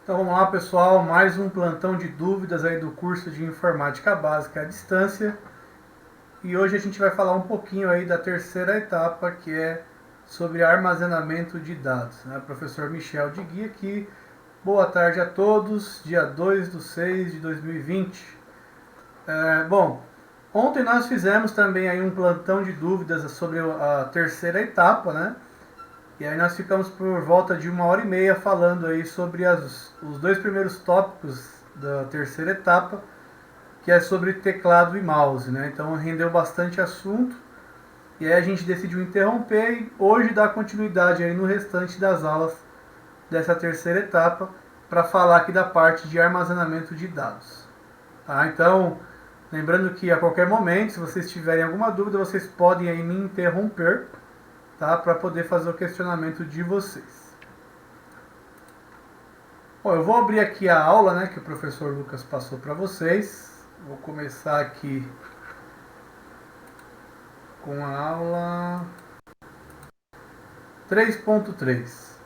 Então vamos lá, pessoal, mais um plantão de dúvidas aí do curso de Informática Básica à Distância. E hoje a gente vai falar um pouquinho aí da terceira etapa, que é sobre armazenamento de dados. Professor Michel de Guia aqui. Boa tarde a todos, dia 2/6/2020. Bom, ontem nós fizemos também aí um plantão de dúvidas sobre a terceira etapa, né? E aí nós ficamos por volta de 1h30 falando aí sobre os dois primeiros tópicos da terceira etapa, que é sobre teclado e mouse, né? Então rendeu bastante assunto, e aí a gente decidiu interromper e hoje dar continuidade aí no restante das aulas dessa terceira etapa, para falar aqui da parte de armazenamento de dados. Tá? Então, lembrando que a qualquer momento, se vocês tiverem alguma dúvida, vocês podem aí me interromper, tá? Para poder fazer o questionamento de vocês. Bom, eu vou abrir aqui a aula, né, que o professor Lucas passou para vocês. Vou começar aqui com a aula 3.3.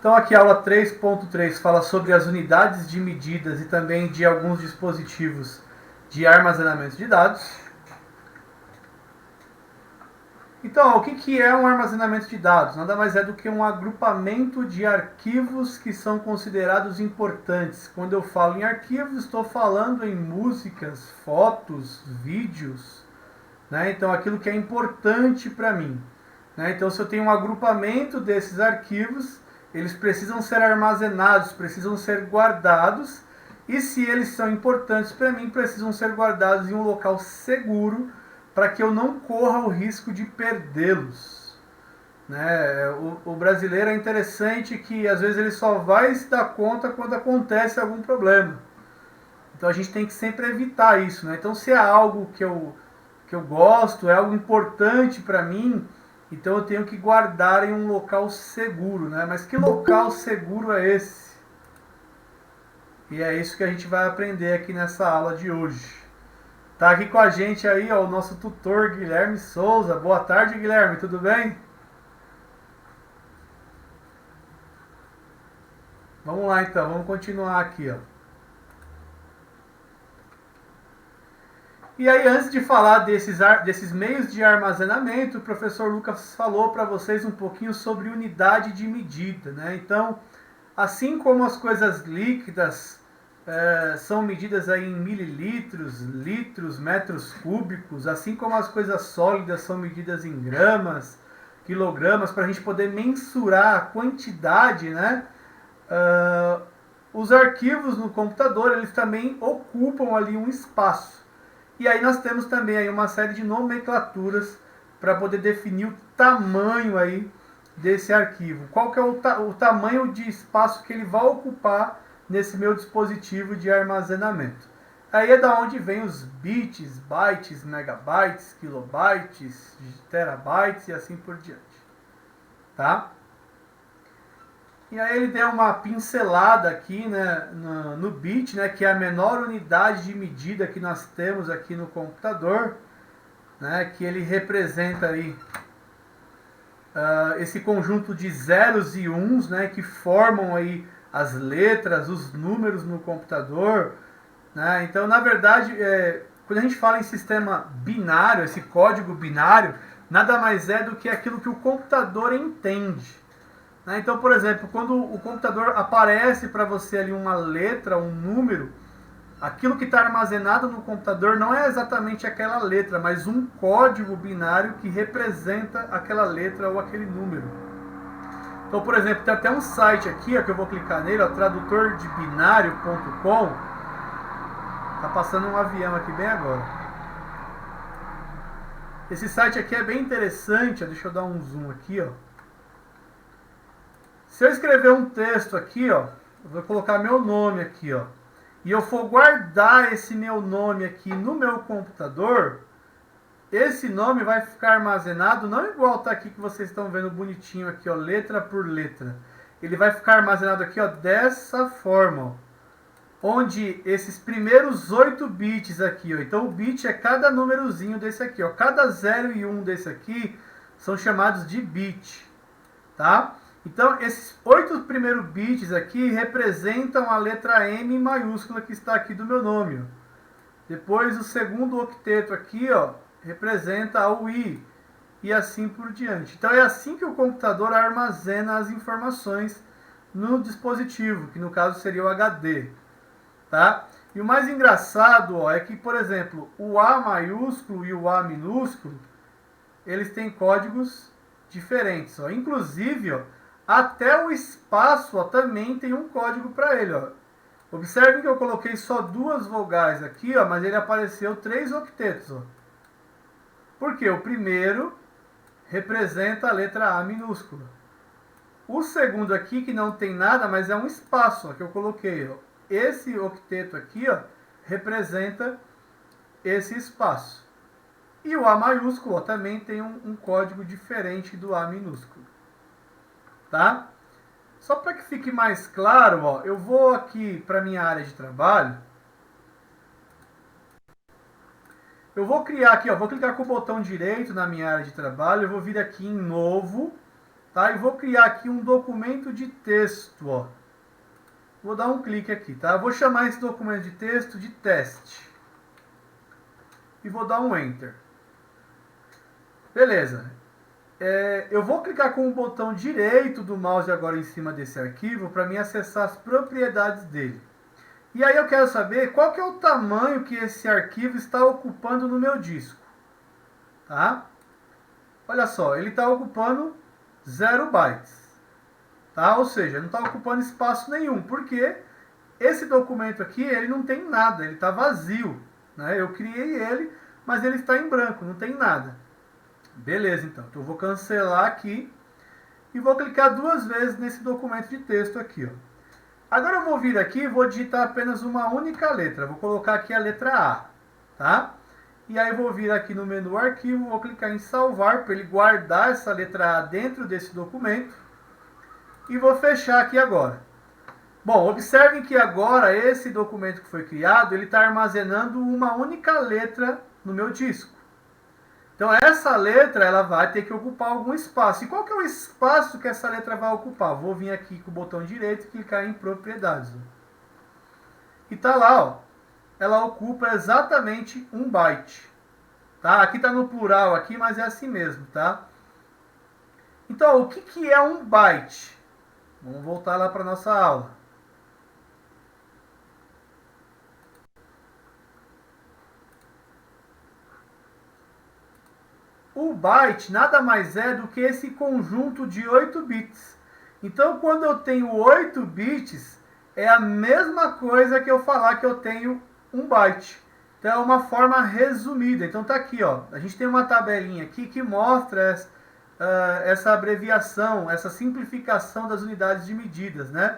Então aqui a aula 3.3 fala sobre as unidades de medidas e também de alguns dispositivos de armazenamento de dados. Então, o que é um armazenamento de dados? Nada mais é do que um agrupamento de arquivos que são considerados importantes. Quando eu falo em arquivos, estou falando em músicas, fotos, vídeos, né? Então, aquilo que é importante para mim. Né? Então, se eu tenho um agrupamento desses arquivos, eles precisam ser armazenados, precisam ser guardados, e se eles são importantes para mim, precisam ser guardados em um local seguro, para que eu não corra o risco de perdê-los. Né? O brasileiro é interessante que às vezes ele só vai se dar conta quando acontece algum problema. Então a gente tem que sempre evitar isso. Né? Então se é algo que eu gosto, é algo importante para mim, então eu tenho que guardar em um local seguro. Né? Mas que local seguro é esse? E é isso que a gente vai aprender aqui nessa aula de hoje. Tá aqui com a gente aí, ó, o nosso tutor Guilherme Souza. Boa tarde, Guilherme, tudo bem? Vamos lá então, vamos continuar aqui, ó. E aí, antes de falar desses meios de armazenamento, o professor Lucas falou para vocês um pouquinho sobre unidade de medida, né? Então, assim como as coisas líquidas são medidas aí em mililitros, litros, metros cúbicos, assim como as coisas sólidas são medidas em gramas, quilogramas, para a gente poder mensurar a quantidade, né? Os arquivos no computador, eles também ocupam ali um espaço. E aí nós temos também aí uma série de nomenclaturas para poder definir o tamanho aí desse arquivo. Qual que é o tamanho de espaço que ele vai ocupar nesse meu dispositivo de armazenamento. Aí é da onde vem os bits, bytes, megabytes, kilobytes, terabytes e assim por diante. Tá? E aí ele deu uma pincelada aqui, né, no bit, né, que é a menor unidade de medida que nós temos aqui no computador, né, que ele representa aí esse conjunto de zeros e uns, né, que formam aí as letras, os números no computador. Né? Então, na verdade, quando a gente fala em sistema binário, esse código binário, nada mais é do que aquilo que o computador entende. Né? Então, por exemplo, quando o computador aparece para você ali uma letra, um número, aquilo que está armazenado no computador não é exatamente aquela letra, mas um código binário que representa aquela letra ou aquele número. Então, por exemplo, tem até um site aqui, ó, que eu vou clicar nele, ó, tradutordebinario.com. Tá passando um avião aqui bem agora. Esse site aqui é bem interessante, ó, deixa eu dar um zoom aqui, ó. Se eu escrever um texto aqui, ó, eu vou colocar meu nome aqui, ó, e eu for guardar esse meu nome aqui no meu computador, esse nome vai ficar armazenado, não igual tá aqui que vocês estão vendo bonitinho aqui, ó, letra por letra. Ele vai ficar armazenado aqui, ó, dessa forma, ó, onde esses primeiros 8 bits aqui, ó, então o bit é cada númerozinho desse aqui, ó, cada 0 e 1 desse aqui são chamados de bit, tá? Então, esses 8 primeiros bits aqui representam a letra M maiúscula que está aqui do meu nome. Ó. Depois, o segundo octeto aqui, ó, representa o I, e assim por diante. Então, é assim que o computador armazena as informações no dispositivo, que no caso seria o HD, tá? E o mais engraçado, ó, é que, por exemplo, o A maiúsculo e o A minúsculo, eles têm códigos diferentes, ó. Inclusive, ó, até o espaço, ó, também tem um código para ele, ó. Observe que eu coloquei só 2 vogais aqui, ó, mas ele apareceu 3 octetos, ó. Porque o primeiro representa a letra A minúscula. O segundo aqui, que não tem nada, mas é um espaço, ó, que eu coloquei, ó. Esse octeto aqui, ó, representa esse espaço. E o A maiúsculo, ó, também tem um código diferente do A minúsculo. Tá? Só para que fique mais claro, ó, eu vou aqui para minha área de trabalho. Eu vou criar aqui, ó, vou clicar com o botão direito na minha área de trabalho, eu vou vir aqui em novo, tá? E vou criar aqui um documento de texto, ó. Vou dar um clique aqui, tá? Eu vou chamar esse documento de texto de teste. E vou dar um Enter. Beleza. Eu vou clicar com o botão direito do mouse agora em cima desse arquivo para mim acessar as propriedades dele. E aí eu quero saber qual que é o tamanho que esse arquivo está ocupando no meu disco. Tá? Olha só, ele está ocupando 0 bytes. Tá? Ou seja, não está ocupando espaço nenhum, porque esse documento aqui ele não tem nada, ele está vazio. Né? Eu criei ele, mas ele está em branco, não tem nada. Beleza, então. Eu vou cancelar aqui e vou clicar 2 vezes nesse documento de texto aqui. Ó. Agora eu vou vir aqui e vou digitar apenas uma única letra. Vou colocar aqui a letra A. Tá? E aí eu vou vir aqui no menu Arquivo, vou clicar em Salvar para ele guardar essa letra A dentro desse documento. E vou fechar aqui agora. Bom, observem que agora esse documento que foi criado, ele está armazenando uma única letra no meu disco. Então, essa letra ela vai ter que ocupar algum espaço. E qual que é o espaço que essa letra vai ocupar? Vou vir aqui com o botão direito e clicar em Propriedades. E tá lá, ó. Ela ocupa exatamente 1 byte. Tá? Aqui está no plural, aqui, mas é assim mesmo, tá? Então, o que é 1 byte? Vamos voltar lá para a nossa aula. O byte nada mais é do que esse conjunto de 8 bits. Então, quando eu tenho 8 bits, é a mesma coisa que eu falar que eu tenho 1 byte. Então, é uma forma resumida. Então, tá aqui, ó. A gente tem uma tabelinha aqui que mostra essa abreviação, essa simplificação das unidades de medidas, né?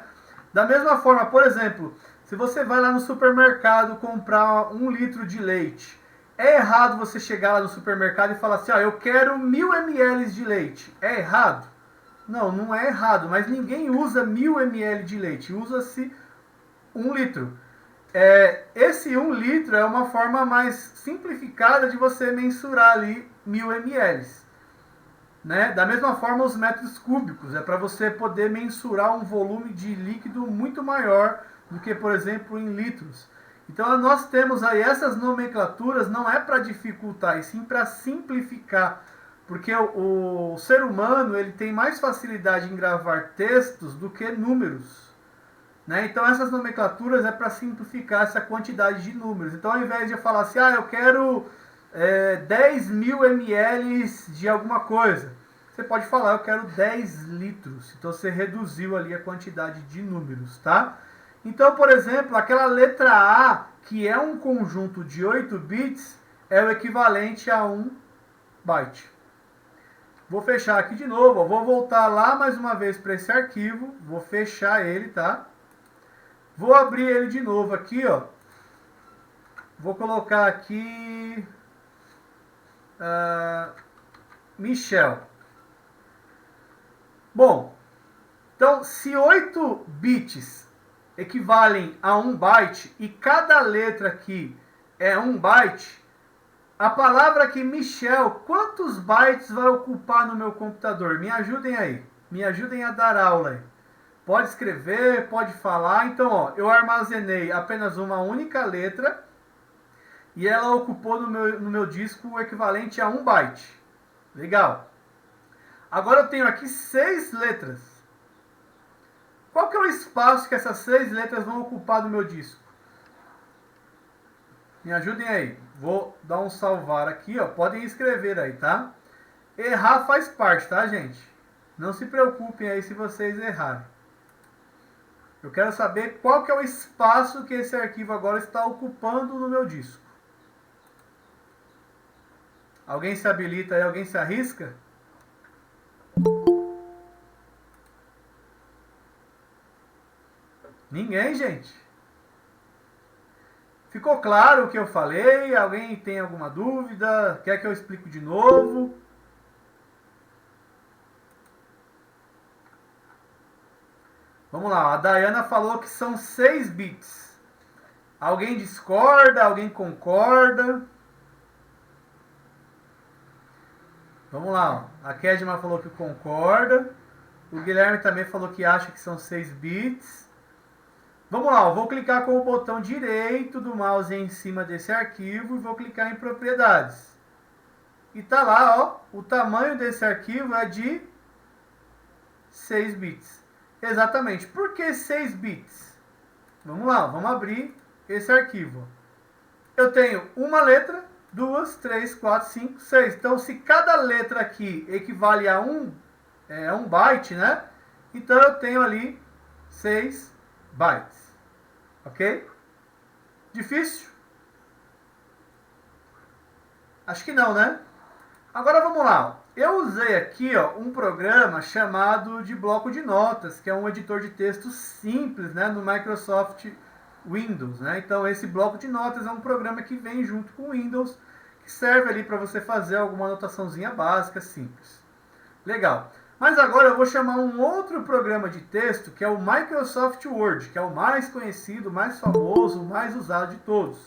Da mesma forma, por exemplo, se você vai lá no supermercado comprar 1 litro de leite, é errado você chegar lá no supermercado e falar assim, eu quero 1000 ml de leite. É errado? Não, não é errado, mas ninguém usa 1000 ml de leite, usa-se 1 litro. Esse 1 litro é uma forma mais simplificada de você mensurar ali 1000 ml. Né? Da mesma forma, os metros cúbicos, é para você poder mensurar um volume de líquido muito maior do que, por exemplo, em litros. Então, nós temos aí essas nomenclaturas, não é para dificultar, e sim para simplificar. Porque o ser humano ele tem mais facilidade em gravar textos do que números. Né? Então, essas nomenclaturas é para simplificar essa quantidade de números. Então, ao invés de eu falar assim, eu quero 10.000 ml de alguma coisa, você pode falar, eu quero 10 litros. Então, você reduziu ali a quantidade de números, tá? Então, por exemplo, aquela letra A, que é um conjunto de 8 bits, é o equivalente a 1 byte. Vou fechar aqui de novo, vou voltar lá mais uma vez para esse arquivo, vou fechar ele, tá? Vou abrir ele de novo aqui, ó. Vou colocar aqui Michel. Bom, então se 8 bits equivalem a 1 byte e cada letra aqui é 1 byte, A palavra aqui, Michel, quantos bytes vai ocupar no meu computador? Me ajudem aí. Me ajudem a dar aula aí. Pode escrever, pode falar. Então, ó, eu armazenei apenas uma única letra e ela ocupou no meu disco o equivalente a 1 byte. Legal. Agora eu tenho aqui 6 letras. Qual que é o espaço que essas 6 letras vão ocupar no meu disco? Me ajudem aí. Vou dar um salvar aqui, ó. Podem escrever aí, tá? Errar faz parte, tá, gente? Não se preocupem aí se vocês errarem. Eu quero saber qual que é o espaço que esse arquivo agora está ocupando no meu disco. Alguém se habilita aí? Alguém se arrisca? Ninguém, gente. Ficou claro o que eu falei? Alguém tem alguma dúvida? Quer que eu explique de novo? Vamos lá, a Dayana falou que são 6 bits. Alguém discorda? Alguém concorda? Vamos lá, ó. A Kedma falou que concorda. O Guilherme também falou que acha que são 6 bits. Vamos lá, eu vou clicar com o botão direito do mouse em cima desse arquivo e vou clicar em propriedades. E tá lá, ó, o tamanho desse arquivo é de 6 bits. Exatamente. Por que 6 bits? Vamos lá, vamos abrir esse arquivo. Eu tenho uma letra, 2, 3, 4, 5, 6. Então, se cada letra aqui equivale a um byte, né? Então, eu tenho ali 6 bytes. Ok? Difícil? Acho que não, né? Agora, vamos lá. Eu usei aqui, ó, um programa chamado de bloco de notas, que é um editor de texto simples, né, no Microsoft Windows, né? Então, esse bloco de notas é um programa que vem junto com o Windows, que serve ali para você fazer alguma anotaçãozinha básica, simples. Legal. Mas agora eu vou chamar um outro programa de texto, que é o Microsoft Word, que é o mais conhecido, mais famoso, mais usado de todos.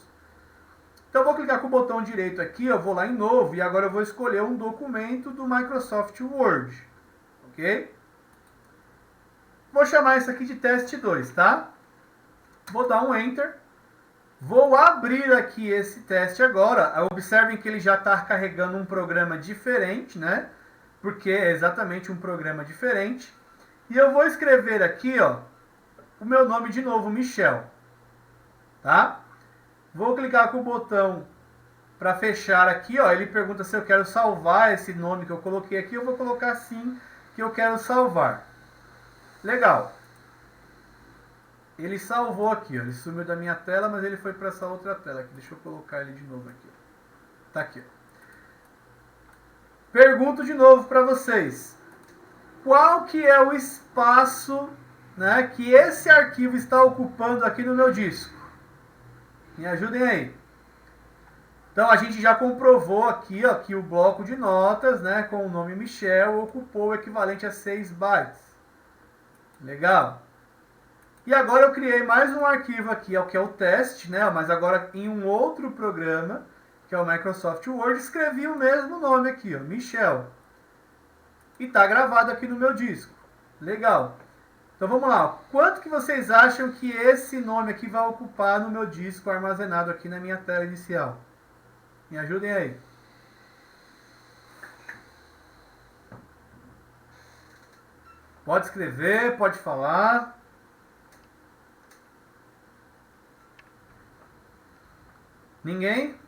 Então eu vou clicar com o botão direito aqui, eu vou lá em novo, e agora eu vou escolher um documento do Microsoft Word. Ok? Vou chamar isso aqui de teste 2, tá? Vou dar um Enter. Vou abrir aqui esse teste agora. Observem que ele já está carregando um programa diferente, né? Porque é exatamente um programa diferente. E eu vou escrever aqui, ó, o meu nome de novo, Michel. Tá? Vou clicar com o botão para fechar aqui, ó. Ele pergunta se eu quero salvar esse nome que eu coloquei aqui. Eu vou colocar sim que eu quero salvar. Legal. Ele salvou aqui, ó. Ele sumiu da minha tela, mas ele foi para essa outra tela aqui. Deixa eu colocar ele de novo aqui. Tá aqui, ó. Pergunto de novo para vocês. Qual que é o espaço, né, que esse arquivo está ocupando aqui no meu disco? Me ajudem aí. Então, a gente já comprovou aqui, ó, que o bloco de notas, né, com o nome Michel, ocupou o equivalente a 6 bytes. Legal. E agora eu criei mais um arquivo aqui, ó, que é o teste, né, mas agora em um outro programa, que é o Microsoft Word, escrevi o mesmo nome aqui, ó, Michel. E está gravado aqui no meu disco. Legal. Então vamos lá. Quanto que vocês acham que esse nome aqui vai ocupar no meu disco armazenado aqui na minha tela inicial? Me ajudem aí. Pode escrever, pode falar. Ninguém?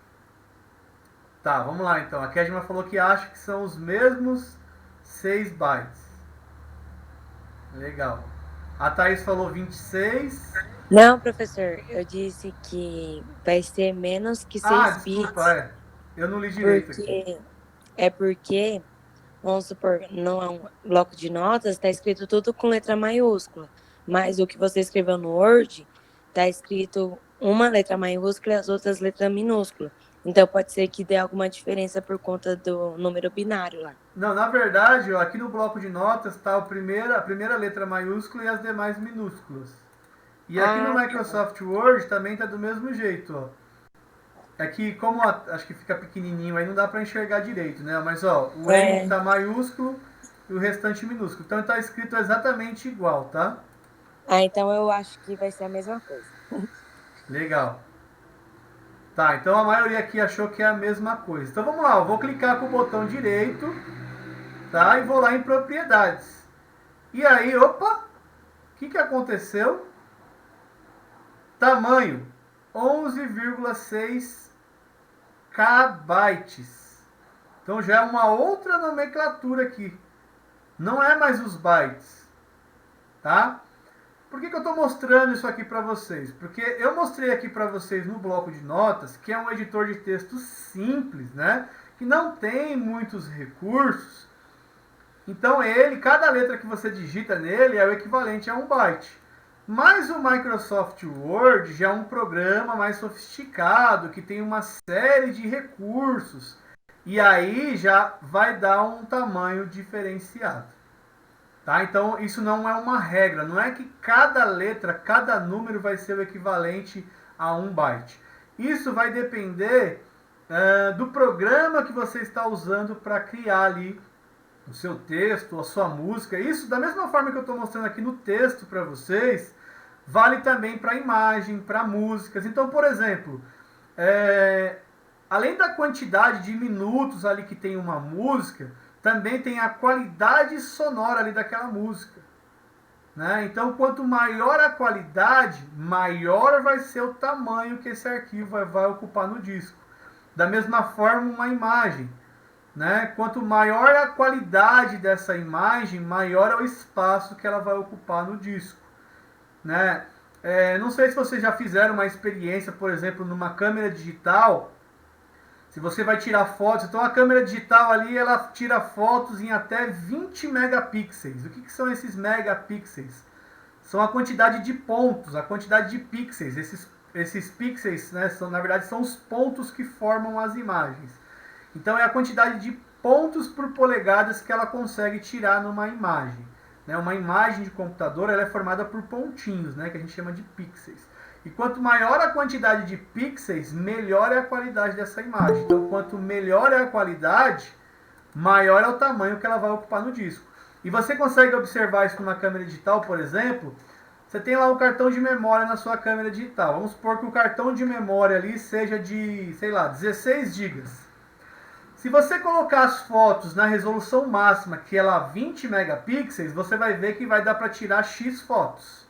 Tá, vamos lá então. A Kedma falou que acha que são os mesmos 6 bytes. Legal. A Thaís falou 26. Não, professor, eu disse que vai ser menos que 6 desculpa, bits. Eu não li direito aqui. Porque, vamos supor, no bloco de notas está escrito tudo com letra maiúscula. Mas o que você escreveu no Word está escrito uma letra maiúscula e as outras letras minúsculas. Então pode ser que dê alguma diferença por conta do número binário lá. Não, na verdade, ó, aqui no bloco de notas está a primeira letra maiúscula e as demais minúsculas. E aqui no Microsoft Word também está do mesmo jeito, ó. É que como acho que fica pequenininho aí não dá para enxergar direito, né? Mas ó, o M É. tá maiúsculo e o restante minúsculo. Então tá escrito exatamente igual, tá? Ah, então eu acho que vai ser a mesma coisa. Legal. Tá, então a maioria aqui achou que é a mesma coisa. Então vamos lá, eu vou clicar com o botão direito, tá? E vou lá em propriedades. E aí, opa, o que aconteceu? Tamanho 11,6 kbytes. Então já é uma outra nomenclatura aqui. Não é mais os bytes, tá? Por que eu estou mostrando isso aqui para vocês? Porque eu mostrei aqui para vocês no bloco de notas, que é um editor de texto simples, né? Que não tem muitos recursos. Então cada letra que você digita nele é o equivalente a um byte. Mas o Microsoft Word já é um programa mais sofisticado, que tem uma série de recursos. E aí já vai dar um tamanho diferenciado. Tá? Então isso não é uma regra, não é que cada letra, cada número vai ser o equivalente a um byte. Isso vai depender do programa que você está usando para criar ali o seu texto, a sua música. Isso, da mesma forma que eu estou mostrando aqui no texto para vocês, vale também para imagem, para músicas. Então, por exemplo, além da quantidade de minutos ali que tem uma música, também tem a qualidade sonora ali daquela música. Né? Então, quanto maior a qualidade, maior vai ser o tamanho que esse arquivo vai ocupar no disco. Da mesma forma, uma imagem. Né? Quanto maior a qualidade dessa imagem, maior é o espaço que ela vai ocupar no disco. Né? Não sei se vocês já fizeram uma experiência, por exemplo, numa câmera digital. Se você vai tirar fotos, então a câmera digital ali ela tira fotos em até 20 megapixels. O que são esses megapixels? São a quantidade de pontos, a quantidade de pixels. Esses pixels, né, na verdade, são os pontos que formam as imagens. Então é a quantidade de pontos por polegadas que ela consegue tirar numa imagem. Né? Uma imagem de computador ela é formada por pontinhos, né, que a gente chama de pixels. E quanto maior a quantidade de pixels, melhor é a qualidade dessa imagem. Então, quanto melhor é a qualidade, maior é o tamanho que ela vai ocupar no disco. E você consegue observar isso numa câmera digital, por exemplo. Você tem lá um cartão de memória na sua câmera digital. Vamos supor que o cartão de memória ali seja de, sei lá, 16 GB. Se você colocar as fotos na resolução máxima, que é lá 20 megapixels, você vai ver que vai dar para tirar X fotos.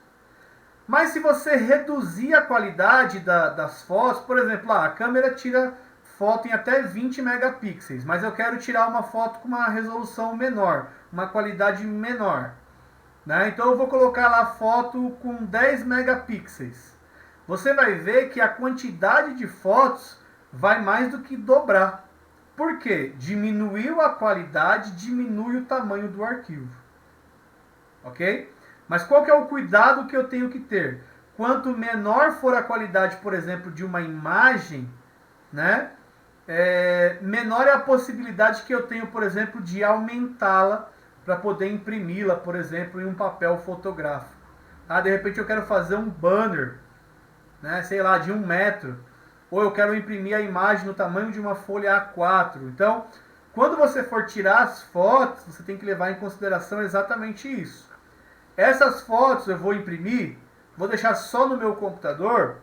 Mas se você reduzir a qualidade das fotos, por exemplo, a câmera tira foto em até 20 megapixels, mas eu quero tirar uma foto com uma resolução menor, uma qualidade menor. Né? Então eu vou colocar lá a foto com 10 megapixels. Você vai ver que a quantidade de fotos vai mais do que dobrar. Por quê? Diminuiu a qualidade, diminui o tamanho do arquivo. Ok? Mas qual que é o cuidado que eu tenho que ter? Quanto menor for a qualidade, por exemplo, de uma imagem, né, menor é a possibilidade que eu tenho, por exemplo, de aumentá-la para poder imprimi-la, por exemplo, em um papel fotográfico. Ah, de repente eu quero fazer um banner, né, sei lá, de 1 metro. Ou eu quero imprimir a imagem no tamanho de uma folha A4. Então, quando você for tirar as fotos, você tem que levar em consideração exatamente isso. Essas fotos eu vou imprimir, vou deixar só no meu computador.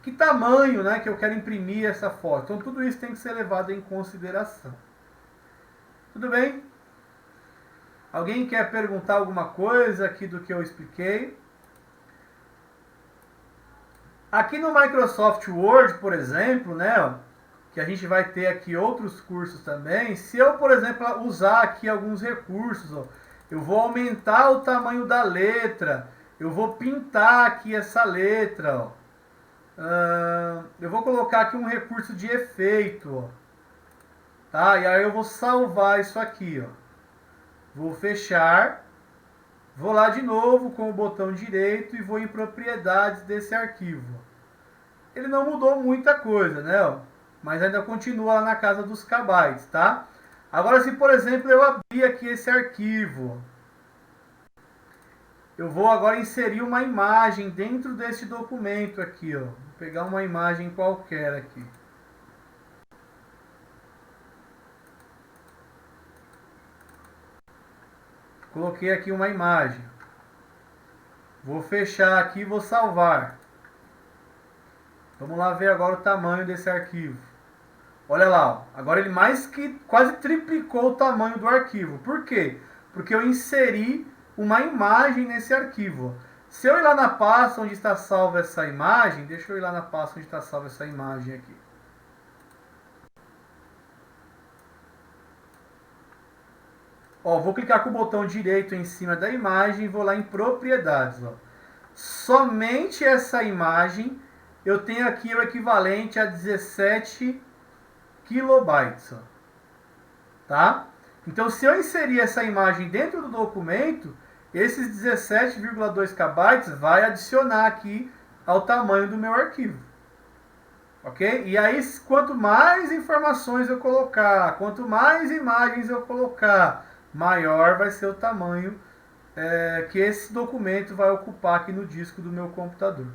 Que tamanho, né, que eu quero imprimir essa foto? Então tudo isso tem que ser levado em consideração. Tudo bem? Alguém quer perguntar alguma coisa aqui do que eu expliquei? Aqui no Microsoft Word, por exemplo, né, que a gente vai ter aqui outros cursos também. Se eu, por exemplo, usar aqui alguns recursos, ó, eu vou aumentar o tamanho da letra, eu vou pintar aqui essa letra, ó. Eu vou colocar aqui um recurso de efeito, ó. Tá? E aí eu vou salvar isso aqui, ó. Vou fechar, vou lá de novo com o botão direito e vou em propriedades desse arquivo. Ele não mudou muita coisa, né? Ó, mas ainda continua lá na casa dos kbytes, tá? Agora, se por exemplo eu abrir aqui esse arquivo, eu vou agora inserir uma imagem dentro desse documento aqui, ó. Vou pegar uma imagem qualquer aqui. Coloquei aqui uma imagem. Vou fechar aqui e vou salvar. Vamos lá ver agora o tamanho desse arquivo. Olha lá, ó. Agora ele mais que quase triplicou o tamanho do arquivo. Por quê? Porque eu inseri uma imagem nesse arquivo. Se eu ir lá na pasta onde está salva essa imagem, deixa eu ir lá na pasta onde está salva essa imagem aqui. Ó, vou clicar com o botão direito em cima da imagem e vou lá em propriedades. Ó. Somente essa imagem eu tenho aqui o equivalente a 17 kilobytes. Ó. Tá? Então, se eu inserir essa imagem dentro do documento, esses 17,2 KB vai adicionar aqui ao tamanho do meu arquivo. Ok? E aí, quanto mais informações eu colocar, quanto mais imagens eu colocar, maior vai ser o tamanho que esse documento vai ocupar aqui no disco do meu computador.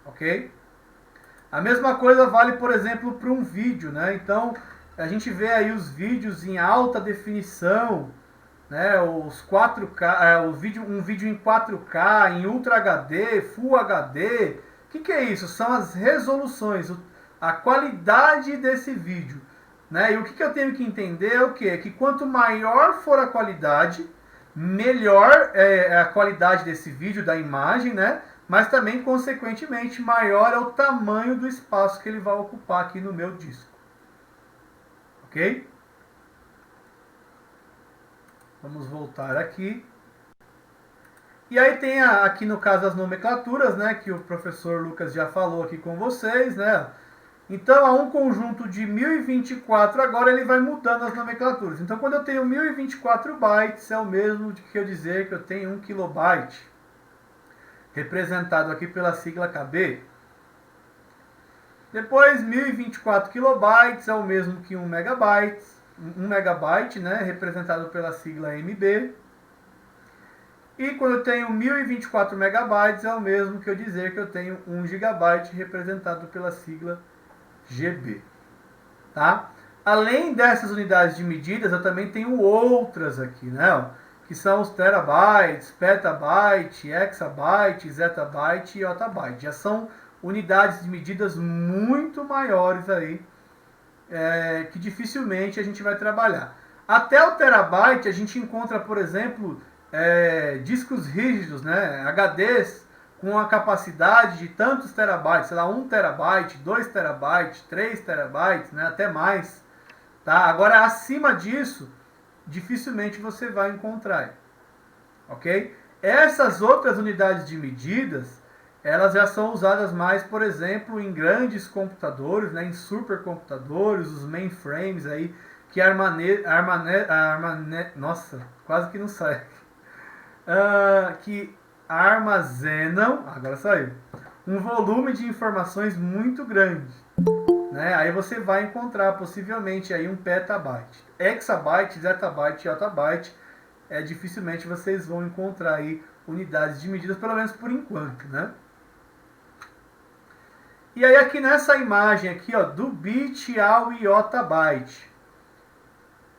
Ok? A mesma coisa vale, por exemplo, para um vídeo, né? Então, a gente vê aí os vídeos em alta definição, né? Os 4K, um vídeo em 4K, em Ultra HD, Full HD. O que é isso? São as resoluções, a qualidade desse vídeo. Né? E o que eu tenho que entender é o quê? Que quanto maior for a qualidade, melhor é a qualidade desse vídeo, da imagem, né? Mas também, consequentemente, maior é o tamanho do espaço que ele vai ocupar aqui no meu disco. Ok? Vamos voltar aqui. E aí tem aqui no caso as nomenclaturas, né? Que o professor Lucas já falou aqui com vocês, né? Então, a um conjunto de 1024, agora ele vai mudando as nomenclaturas. Então, quando eu tenho 1024 bytes, é o mesmo que eu dizer que eu tenho 1 kilobyte, representado aqui pela sigla KB. Depois, 1024 kilobytes é o mesmo que 1 megabyte, 1 megabyte, né, representado pela sigla MB. E quando eu tenho 1024 megabytes, é o mesmo que eu dizer que eu tenho 1 gigabyte, representado pela sigla GB, tá? Além dessas unidades de medidas, eu também tenho outras aqui, né? Que são os terabytes, petabyte, hexabyte, zettabyte e ottabyte. Já são unidades de medidas muito maiores aí, que dificilmente a gente vai trabalhar. Até o terabyte a gente encontra, por exemplo, discos rígidos, né? HDs com a capacidade de tantos terabytes, sei lá, 1 terabyte, 2 terabytes, 3 terabytes, né, até mais. Tá? Agora, acima disso, dificilmente você vai encontrar. Ok? Essas outras unidades de medidas, elas já são usadas mais, por exemplo, em grandes computadores, né, em supercomputadores, os mainframes aí, que nossa, quase que não sai. Que armazenam, agora saiu, um volume de informações muito grande, né? Aí você vai encontrar possivelmente aí 1 petabyte, hexabyte, zettabyte e ottabyte. Dificilmente vocês vão encontrar aí unidades de medidas, pelo menos por enquanto, né? E aí aqui nessa imagem aqui, ó, do bit ao iotabyte.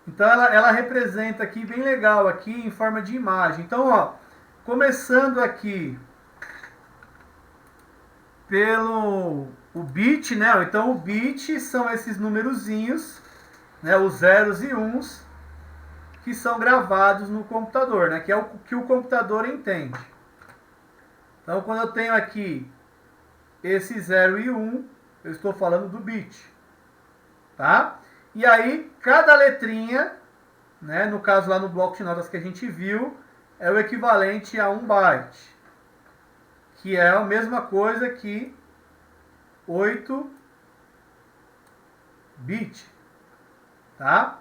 Então ela representa aqui bem legal aqui em forma de imagem. Então, ó, começando aqui pelo o bit, né? Então o bit são esses numerozinhos, né? Os zeros e uns que são gravados no computador, né? Que é o que o computador entende. Então quando eu tenho aqui esse 0 e 1, eu estou falando do bit, tá? E aí cada letrinha, né? No caso lá no bloco de notas que a gente viu, é o equivalente a 1 byte, que é a mesma coisa que 8 bit, tá?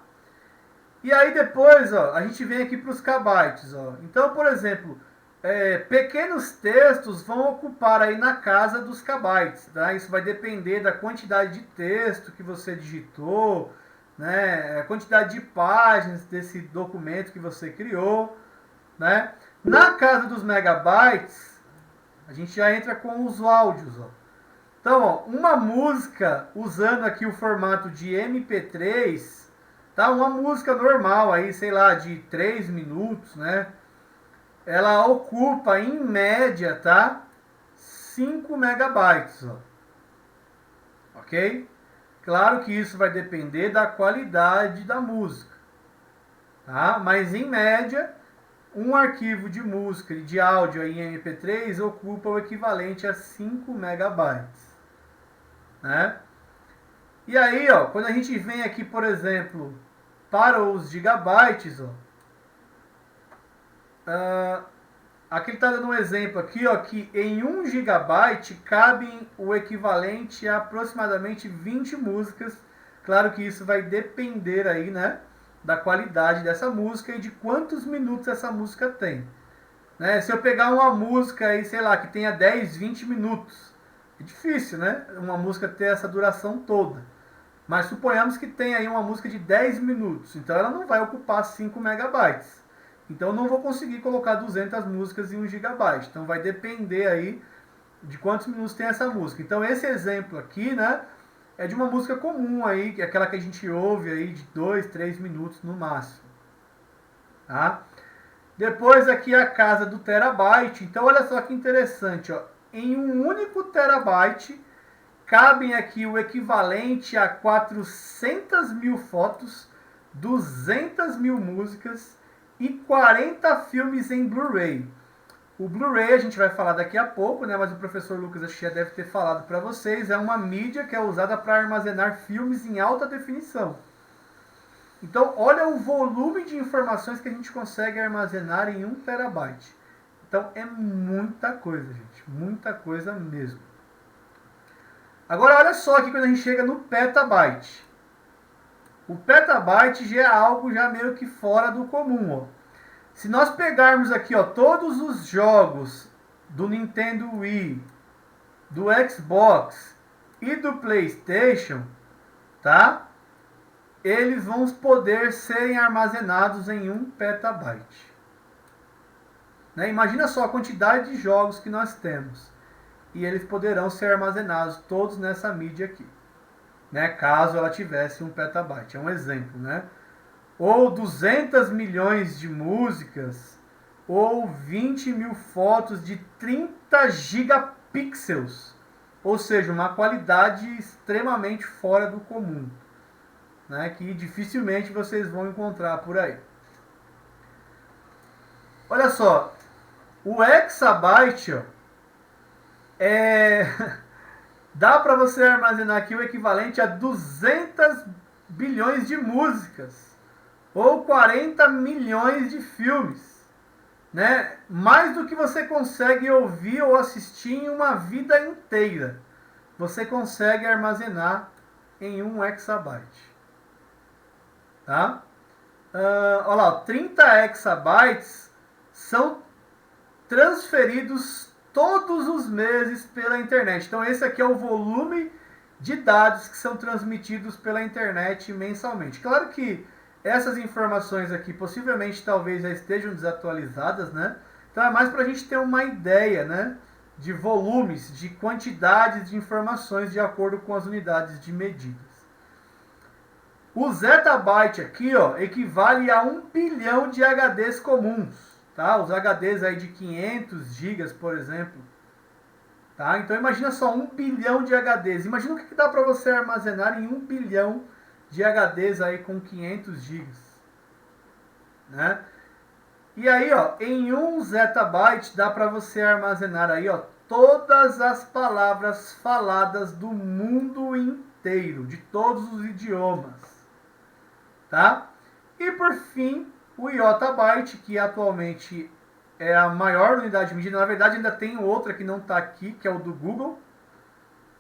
E aí depois, ó, a gente vem aqui para os kbytes, ó. Então, por exemplo, pequenos textos vão ocupar aí na casa dos kbytes, tá? Isso vai depender da quantidade de texto que você digitou, né? A quantidade de páginas desse documento que você criou, né? Na casa dos megabytes, a gente já entra com os áudios, ó. Então, ó, uma música usando aqui o formato de MP3, Tá? Uma música normal aí, sei lá, de 3 minutos, né? Ela ocupa em média, tá? 5 megabytes, ó. Ok? Claro que isso vai depender da qualidade da música, tá? Mas em média, um arquivo de música e de áudio aí em MP3 ocupa o equivalente a 5 megabytes, né? E aí, ó, quando a gente vem aqui, por exemplo, para os gigabytes, ó, aqui ele está dando um exemplo aqui, ó, que em 1 gigabyte cabem o equivalente a aproximadamente 20 músicas. Claro que isso vai depender aí, né, da qualidade dessa música e de quantos minutos essa música tem. Né? Se eu pegar uma música aí, sei lá, que tenha 10, 20 minutos, é difícil, né? Uma música ter essa duração toda. Mas suponhamos que tenha aí uma música de 10 minutos, então ela não vai ocupar 5 megabytes. Então eu não vou conseguir colocar 200 músicas em 1 gigabyte. Então vai depender aí de quantos minutos tem essa música. Então esse exemplo aqui, né, é de uma música comum aí, que é aquela que a gente ouve aí de 2, 3 minutos no máximo. Tá? Depois aqui a casa do terabyte. Então olha só que interessante, ó. Em um único terabyte cabem aqui o equivalente a 400 mil fotos, 200 mil músicas e 40 filmes em Blu-ray. O Blu-ray a gente vai falar daqui a pouco, né? Mas o professor Lucas acho que já deve ter falado para vocês. É uma mídia que é usada para armazenar filmes em alta definição. Então, olha o volume de informações que a gente consegue armazenar em 1 terabyte. Então, é muita coisa, gente. Muita coisa mesmo. Agora, olha só aqui quando a gente chega no petabyte. O petabyte já é algo já meio que fora do comum, ó. Se nós pegarmos aqui, ó, todos os jogos do Nintendo Wii, do Xbox e do PlayStation, tá? Eles vão poder serem armazenados em 1 petabyte. Né? Imagina só a quantidade de jogos que nós temos. E eles poderão ser armazenados todos nessa mídia aqui. Né? Caso ela tivesse 1 petabyte. É um exemplo, né? Ou 200 milhões de músicas, ou 20 mil fotos de 30 gigapixels. Ou seja, uma qualidade extremamente fora do comum. Né, que dificilmente vocês vão encontrar por aí. Olha só, o exabyte, ó, dá para você armazenar aqui o equivalente a 200 bilhões de músicas ou 40 milhões de filmes, né? Mais do que você consegue ouvir ou assistir em uma vida inteira. Você consegue armazenar em 1 exabyte. Tá? Olha lá, 30 exabytes são transferidos todos os meses pela internet. Então esse aqui é o volume de dados que são transmitidos pela internet mensalmente. Claro que essas informações aqui possivelmente talvez já estejam desatualizadas, né? Então é mais para a gente ter uma ideia, né, de volumes, de quantidades de informações de acordo com as unidades de medida. O zettabyte aqui, ó, equivale a 1 bilhão de HDs comuns, tá? Os HDs aí de 500 gigas, por exemplo. Tá? Então imagina só 1 bilhão de HDs. Imagina o que dá para você armazenar em 1 bilhão de HDs aí com 500 gigas. Né? E aí, ó, em 1 zettabyte dá para você armazenar aí, ó, todas as palavras faladas do mundo inteiro, de todos os idiomas. Tá? E por fim, o iotabyte, que atualmente é a maior unidade de medida. Na verdade, ainda tem outra que não está aqui, que é o do Google.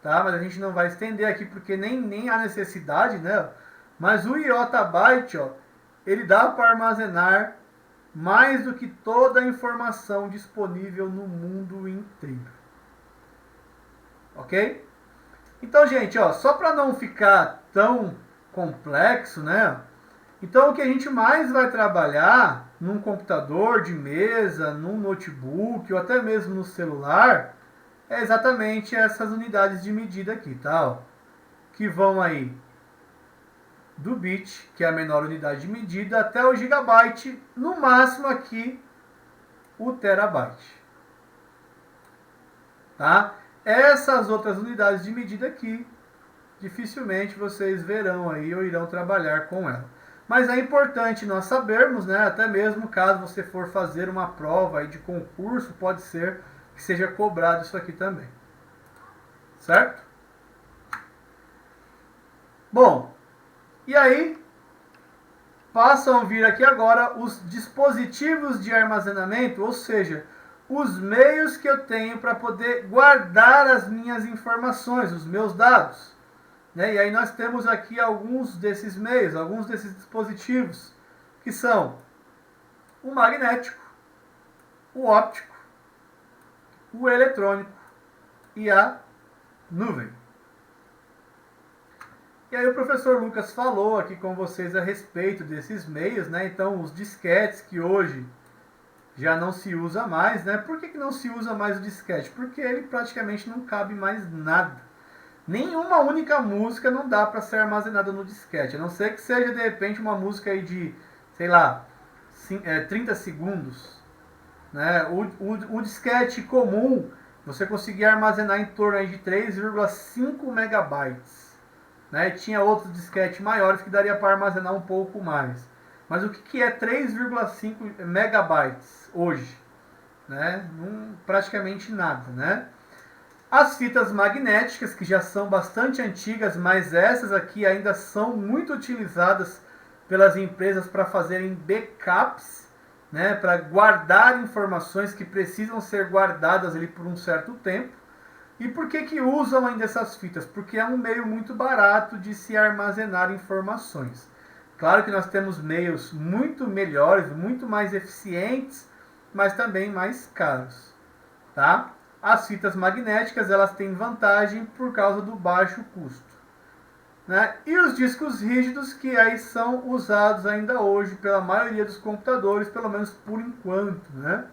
Tá? Mas a gente não vai estender aqui porque nem há necessidade, né? Mas o iotabyte, ó, ele dá para armazenar mais do que toda a informação disponível no mundo inteiro. Ok? Então, gente, ó, só para não ficar tão complexo, né? Então, o que a gente mais vai trabalhar num computador de mesa, num notebook ou até mesmo no celular é exatamente essas unidades de medida aqui, tá? Ó, que vão aí do bit, que é a menor unidade de medida, até o gigabyte, no máximo aqui o terabyte. Tá? Essas outras unidades de medida aqui, dificilmente vocês verão aí ou irão trabalhar com ela. Mas é importante nós sabermos, né, até mesmo caso você for fazer uma prova aí de concurso, pode ser que seja cobrado isso aqui também. Certo? Bom, e aí passam a vir aqui agora os dispositivos de armazenamento, ou seja, os meios que eu tenho para poder guardar as minhas informações, os meus dados. Né? E aí nós temos aqui alguns desses meios, alguns desses dispositivos, que são o magnético, o óptico, o eletrônico e a nuvem. E aí o professor Lucas falou aqui com vocês a respeito desses meios, né? Então os disquetes que hoje já não se usa mais, né? Por que não se usa mais o disquete? Porque ele praticamente não cabe mais nada. Nenhuma única música não dá para ser armazenada no disquete, a não ser que seja de repente uma música aí de, sei lá, 30 segundos. Né? O disquete comum, você conseguia armazenar em torno aí de 3,5 megabytes. Né? Tinha outros disquetes maiores que daria para armazenar um pouco mais. Mas o que é 3,5 megabytes hoje? Né? Praticamente nada, né? As fitas magnéticas, que já são bastante antigas, mas essas aqui ainda são muito utilizadas pelas empresas para fazerem backups, né, para guardar informações que precisam ser guardadas ali por um certo tempo. E por que usam ainda essas fitas? Porque é um meio muito barato de se armazenar informações. Claro que nós temos meios muito melhores, muito mais eficientes, mas também mais caros, tá? As fitas magnéticas, elas têm vantagem por causa do baixo custo. Né? E os discos rígidos, que aí são usados ainda hoje pela maioria dos computadores, pelo menos por enquanto. Né?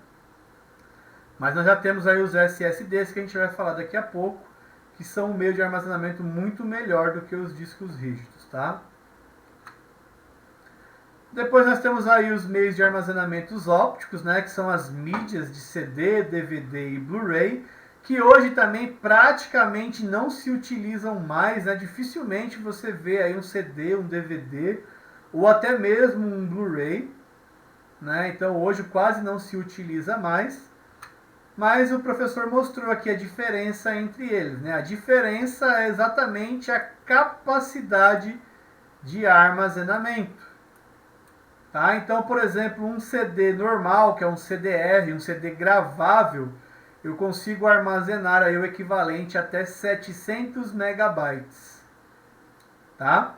Mas nós já temos aí os SSDs, que a gente vai falar daqui a pouco, que são um meio de armazenamento muito melhor do que os discos rígidos. Tá? Depois nós temos aí os meios de armazenamentos ópticos, né, que são as mídias de CD, DVD e Blu-ray, que hoje também praticamente não se utilizam mais, né? Dificilmente você vê aí um CD, um DVD ou até mesmo um Blu-ray, né? Então hoje quase não se utiliza mais. Mas o professor mostrou aqui a diferença entre eles, né? A diferença é exatamente a capacidade de armazenamento. Tá? Então, por exemplo, um CD normal, que é um CDR, um CD gravável, eu consigo armazenar aí o equivalente até 700 megabytes. Tá?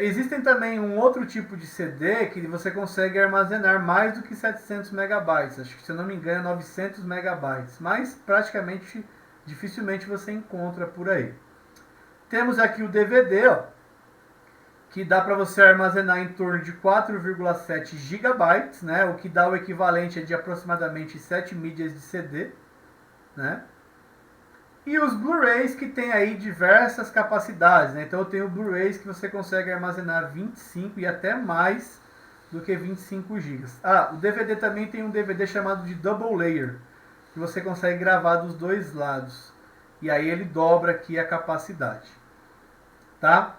Existem também um outro tipo de CD que você consegue armazenar mais do que 700 megabytes. Acho que, se eu não me engano, é 900 megabytes. Mas praticamente, dificilmente você encontra por aí. Temos aqui o DVD, ó, que dá para você armazenar em torno de 4,7 GB, né? O que dá o equivalente de aproximadamente 7 mídias de CD, né? E os Blu-rays, que tem aí diversas capacidades, né? Então eu tenho Blu-rays que você consegue armazenar 25 e até mais do que 25 GB. Ah, o DVD também tem um DVD chamado de Double Layer, que você consegue gravar dos dois lados. E aí ele dobra aqui a capacidade. Tá?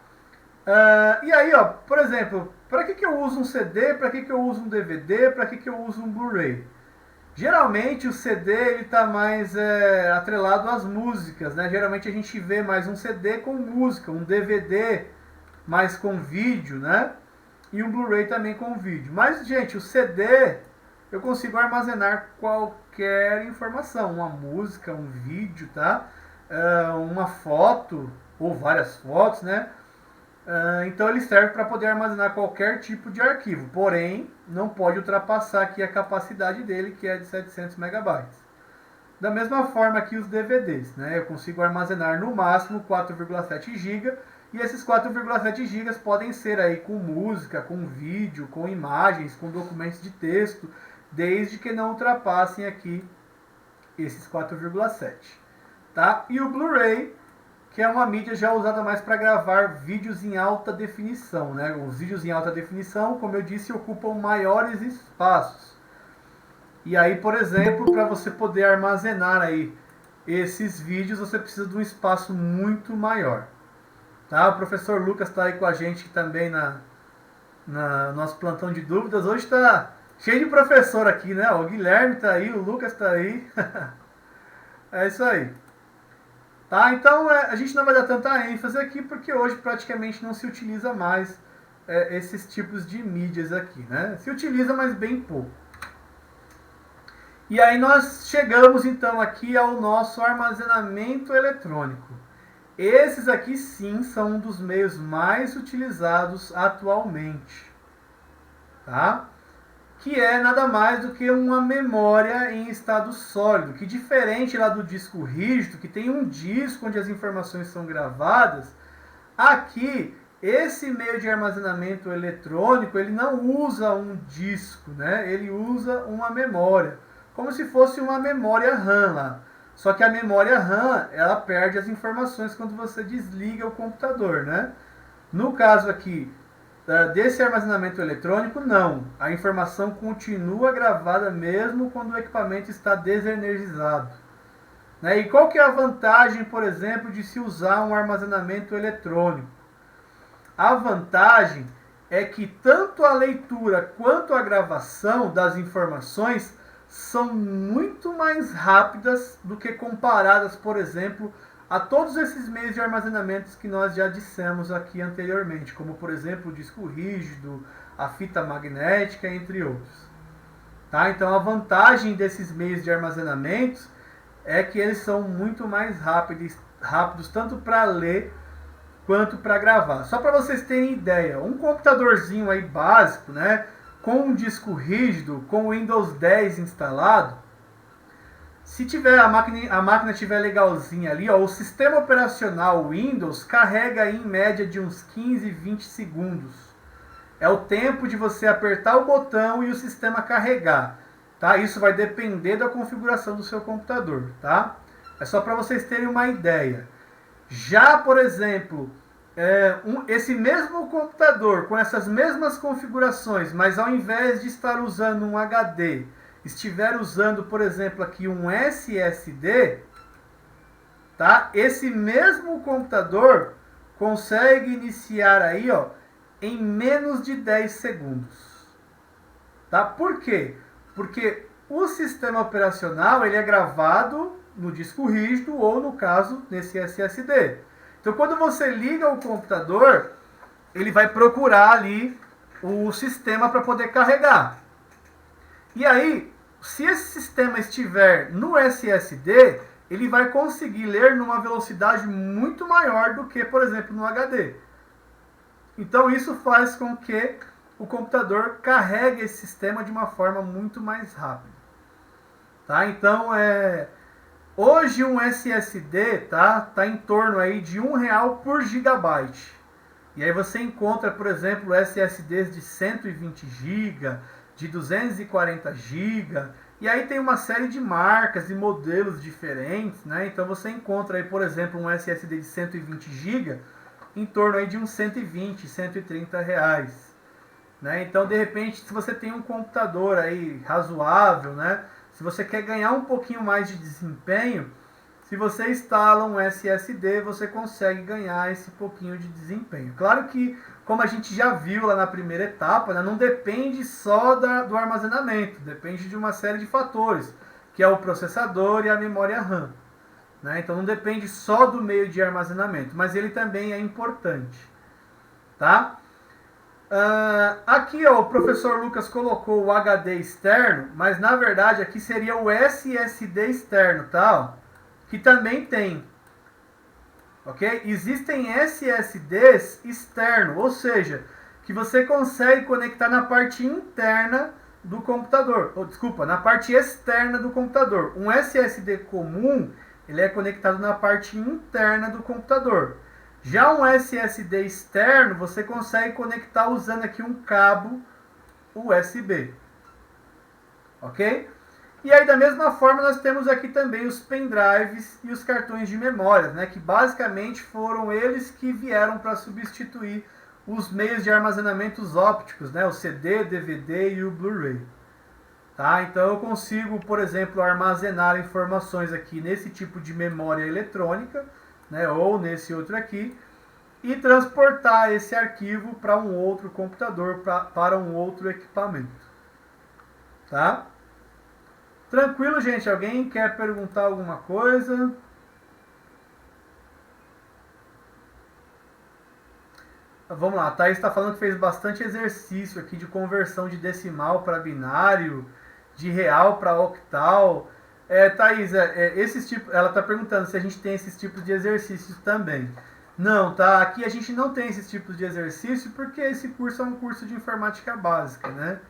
E aí, ó, por exemplo, para que eu uso um CD, para que eu uso um DVD, para que eu uso um Blu-ray? Geralmente o CD ele está mais atrelado às músicas, né? Geralmente a gente vê mais um CD com música, um DVD mais com vídeo, né? E um Blu-ray também com vídeo. Mas, gente, o CD eu consigo armazenar qualquer informação, uma música, um vídeo, tá? Uma foto ou várias fotos, né? Então ele serve para poder armazenar qualquer tipo de arquivo, porém não pode ultrapassar aqui a capacidade dele, que é de 700 megabytes. Da mesma forma que os DVDs, né? Eu consigo armazenar no máximo 4,7 GB, e esses 4,7 GB podem ser aí com música, com vídeo, com imagens, com documentos de texto, desde que não ultrapassem aqui esses 4,7. Tá? E o Blu-ray que é uma mídia já usada mais para gravar vídeos em alta definição, né? Os vídeos em alta definição, como eu disse, ocupam maiores espaços. E aí, por exemplo, para você poder armazenar aí esses vídeos, você precisa de um espaço muito maior. Tá? O professor Lucas está aí com a gente também na nosso plantão de dúvidas. Hoje está cheio de professor aqui, né? O Guilherme está aí, o Lucas está aí. É isso aí. Tá? Então, a gente não vai dar tanta ênfase aqui, porque hoje praticamente não se utiliza mais esses tipos de mídias aqui, né? Se utiliza, mas bem pouco. E aí nós chegamos então aqui ao nosso armazenamento eletrônico. Esses aqui sim são um dos meios mais utilizados atualmente, tá? Que é nada mais do que uma memória em estado sólido, que diferente lá do disco rígido, que tem um disco onde as informações são gravadas, aqui esse meio de armazenamento eletrônico, ele não usa um disco, né? Ele usa uma memória, como se fosse uma memória RAM lá. Só que a memória RAM, ela perde as informações quando você desliga o computador, né? No caso aqui desse armazenamento eletrônico, não. A informação continua gravada mesmo quando o equipamento está desenergizado. Né? E qual que é a vantagem, por exemplo, de se usar um armazenamento eletrônico? A vantagem é que tanto a leitura quanto a gravação das informações são muito mais rápidas do que comparadas, por exemplo, a todos esses meios de armazenamento que nós já dissemos aqui anteriormente, como por exemplo o disco rígido, a fita magnética, entre outros. Tá? Então a vantagem desses meios de armazenamento é que eles são muito mais rápidos tanto para ler quanto para gravar. Só para vocês terem ideia, um computadorzinho aí básico, né, com um disco rígido, com o Windows 10 instalado, se tiver a máquina tiver legalzinha ali, ó, o sistema operacional Windows carrega aí, em média de uns 15, 20 segundos. É o tempo de você apertar o botão e o sistema carregar. Tá? Isso vai depender da configuração do seu computador. Tá? É só para vocês terem uma ideia. Já, por exemplo, esse mesmo computador com essas mesmas configurações, mas ao invés de estar usando um HD, estiver usando, por exemplo, aqui um SSD, tá? Esse mesmo computador consegue iniciar aí, ó, em menos de 10 segundos. Tá? Por quê? Porque o sistema operacional, ele é gravado no disco rígido ou, no caso, nesse SSD. Então, quando você liga o computador, ele vai procurar ali o sistema para poder carregar. E aí, se esse sistema estiver no SSD, ele vai conseguir ler numa velocidade muito maior do que, por exemplo, no HD. Então, isso faz com que o computador carregue esse sistema de uma forma muito mais rápida. Tá? Então, hoje um SSD tá em torno aí de R$1 por gigabyte. E aí você encontra, por exemplo, SSDs de 120 GB, de 240 GB, e aí tem uma série de marcas e modelos diferentes, né? Então você encontra aí, por exemplo, um SSD de 120 GB em torno aí de uns 120, 130 reais. Né? Então, de repente, se você tem um computador aí razoável, né? Se você quer ganhar um pouquinho mais de desempenho, se você instala um SSD, você consegue ganhar esse pouquinho de desempenho. Claro que, como a gente já viu lá na primeira etapa, né, não depende só do armazenamento, depende de uma série de fatores, que é o processador e a memória RAM. Né? Então não depende só do meio de armazenamento, mas ele também é importante. Tá? Aqui ó, o professor Lucas colocou o HD externo, mas na verdade aqui seria o SSD externo, tá? Que também tem. Ok? Existem SSDs externos, ou seja, que você consegue conectar na parte interna do computador. Desculpa, na parte externa do computador. Um SSD comum, ele é conectado na parte interna do computador. Já um SSD externo, você consegue conectar usando aqui um cabo USB. Ok? E aí, da mesma forma, nós temos aqui também os pendrives e os cartões de memória, né, que basicamente foram eles que vieram para substituir os meios de armazenamentos ópticos, né, o CD, DVD e o Blu-ray. Tá? Então eu consigo, por exemplo, armazenar informações aqui nesse tipo de memória eletrônica, né, ou nesse outro aqui, e transportar esse arquivo para um outro computador, para um outro equipamento. Tá? Tranquilo, gente? Alguém quer perguntar alguma coisa? Vamos lá, a Thaís está falando que fez bastante exercício aqui de conversão de decimal para binário, de real para octal. Thaís, esses tipos, ela está perguntando se a gente tem esses tipos de exercícios também. Não, tá? Aqui a gente não tem esses tipos de exercício porque esse curso é um curso de informática básica, né?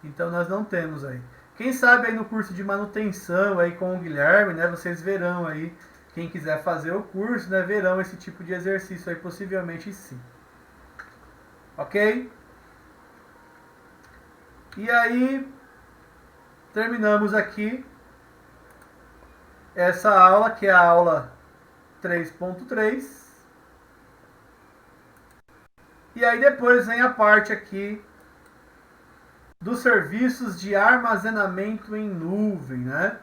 Então nós não temos aí. Quem sabe aí no curso de manutenção aí com o Guilherme, né? Vocês verão aí, quem quiser fazer o curso, né? Verão esse tipo de exercício aí, possivelmente sim. Ok? E aí, terminamos aqui essa aula, que é a aula 3.3. E aí depois vem a parte aqui dos serviços de armazenamento em nuvem, né?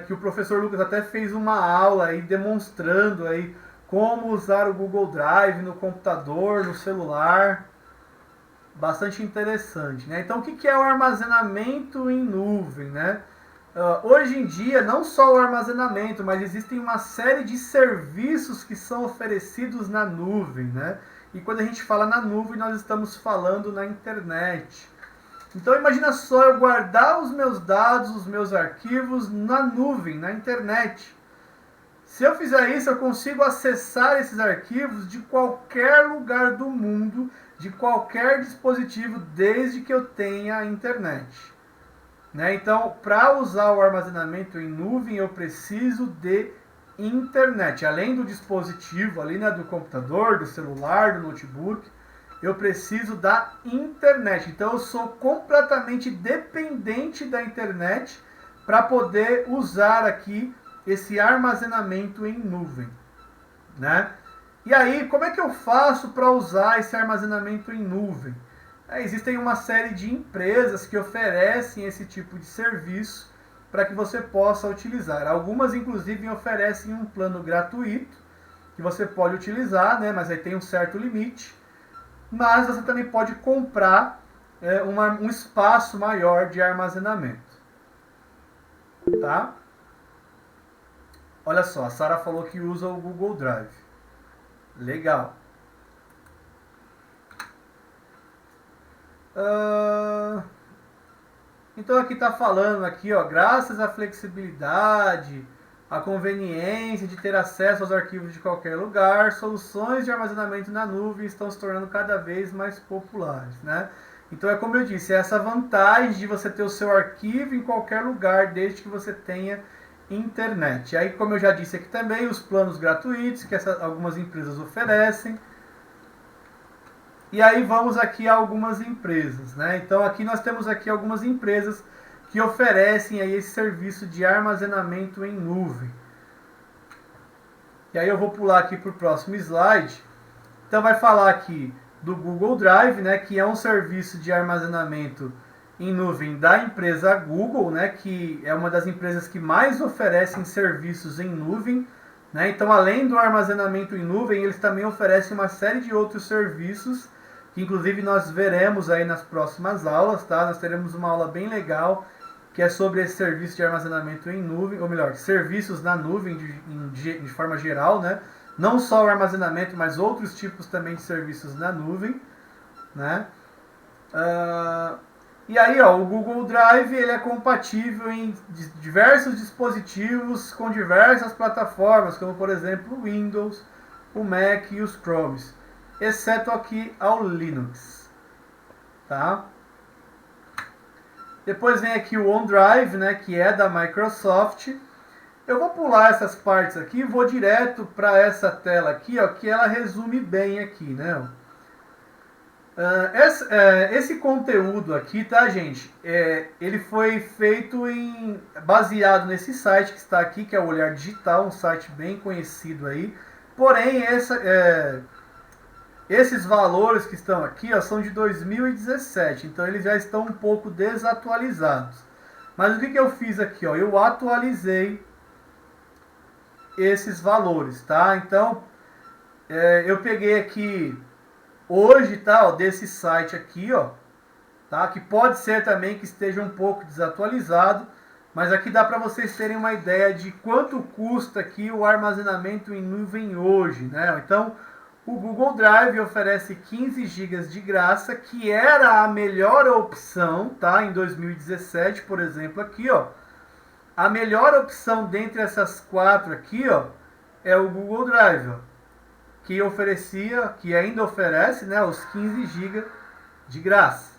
Que o professor Lucas até fez uma aula aí demonstrando aí como usar o Google Drive no computador, no celular. Bastante interessante, né? Então, o que é o armazenamento em nuvem, né? Hoje em dia, não só o armazenamento, mas existem uma série de serviços que são oferecidos na nuvem, né? E quando a gente fala na nuvem, nós estamos falando na internet. Então, imagina só eu guardar os meus dados, os meus arquivos na nuvem, na internet. Se eu fizer isso, eu consigo acessar esses arquivos de qualquer lugar do mundo, de qualquer dispositivo, desde que eu tenha a internet. Né? Então, para usar o armazenamento em nuvem, eu preciso de internet. Além do dispositivo, ali, né, do computador, do celular, do notebook, eu preciso da internet. Então, eu sou completamente dependente da internet para poder usar aqui esse armazenamento em nuvem, né? E aí, como é que eu faço para usar esse armazenamento em nuvem? Existem uma série de empresas que oferecem esse tipo de serviço para que você possa utilizar. Algumas, inclusive, oferecem um plano gratuito que você pode utilizar, né? Mas aí tem um certo limite. Mas você também pode comprar um espaço maior de armazenamento, tá? Olha só, a Sara falou que usa o Google Drive. Legal. Então aqui está falando aqui, ó, graças à flexibilidade, à conveniência de ter acesso aos arquivos de qualquer lugar, soluções de armazenamento na nuvem estão se tornando cada vez mais populares, né? Então é como eu disse, é essa vantagem de você ter o seu arquivo em qualquer lugar, desde que você tenha internet. Aí, como eu já disse aqui também, os planos gratuitos que algumas empresas oferecem. E aí vamos aqui a algumas empresas, né? Então aqui nós temos aqui algumas empresas que oferecem aí esse serviço de armazenamento em nuvem. E aí eu vou pular aqui para o próximo slide. Então vai falar aqui do Google Drive, né? Que é um serviço de armazenamento em nuvem da empresa Google, né, que é uma das empresas que mais oferecem serviços em nuvem, né? Então, além do armazenamento em nuvem, eles também oferecem uma série de outros serviços, que inclusive nós veremos aí nas próximas aulas, tá? Nós teremos uma aula bem legal, que é sobre esse serviço de armazenamento em nuvem, ou melhor, serviços na nuvem de forma geral, né? Não só o armazenamento, mas outros tipos também de serviços na nuvem, né? E aí, ó, o Google Drive ele é compatível em diversos dispositivos com diversas plataformas, como por exemplo o Windows, o Mac e os Chromes, exceto aqui ao Linux, tá? Depois vem aqui o OneDrive, né, que é da Microsoft. Eu vou pular essas partes aqui e vou direto para essa tela aqui, ó, que ela resume bem aqui, né? Esse conteúdo aqui, tá, gente? Ele foi feito baseado nesse site que está aqui, que é o Olhar Digital, um site bem conhecido aí. Porém, esses valores que estão aqui, ó, são de 2017, então eles já estão um pouco desatualizados. Mas o que eu fiz aqui, ó? Eu atualizei esses valores, tá? Então, eu peguei aqui hoje, tá, ó, desse site aqui, ó, tá? Que pode ser também que esteja um pouco desatualizado, mas aqui dá para vocês terem uma ideia de quanto custa aqui o armazenamento em nuvem hoje, né? Então, o Google Drive oferece 15 GB de graça, que era a melhor opção, tá? Em 2017, por exemplo, aqui, ó. A melhor opção dentre essas quatro aqui, ó, é o Google Drive, ó, que oferecia, que ainda oferece, né, os 15 GB de graça.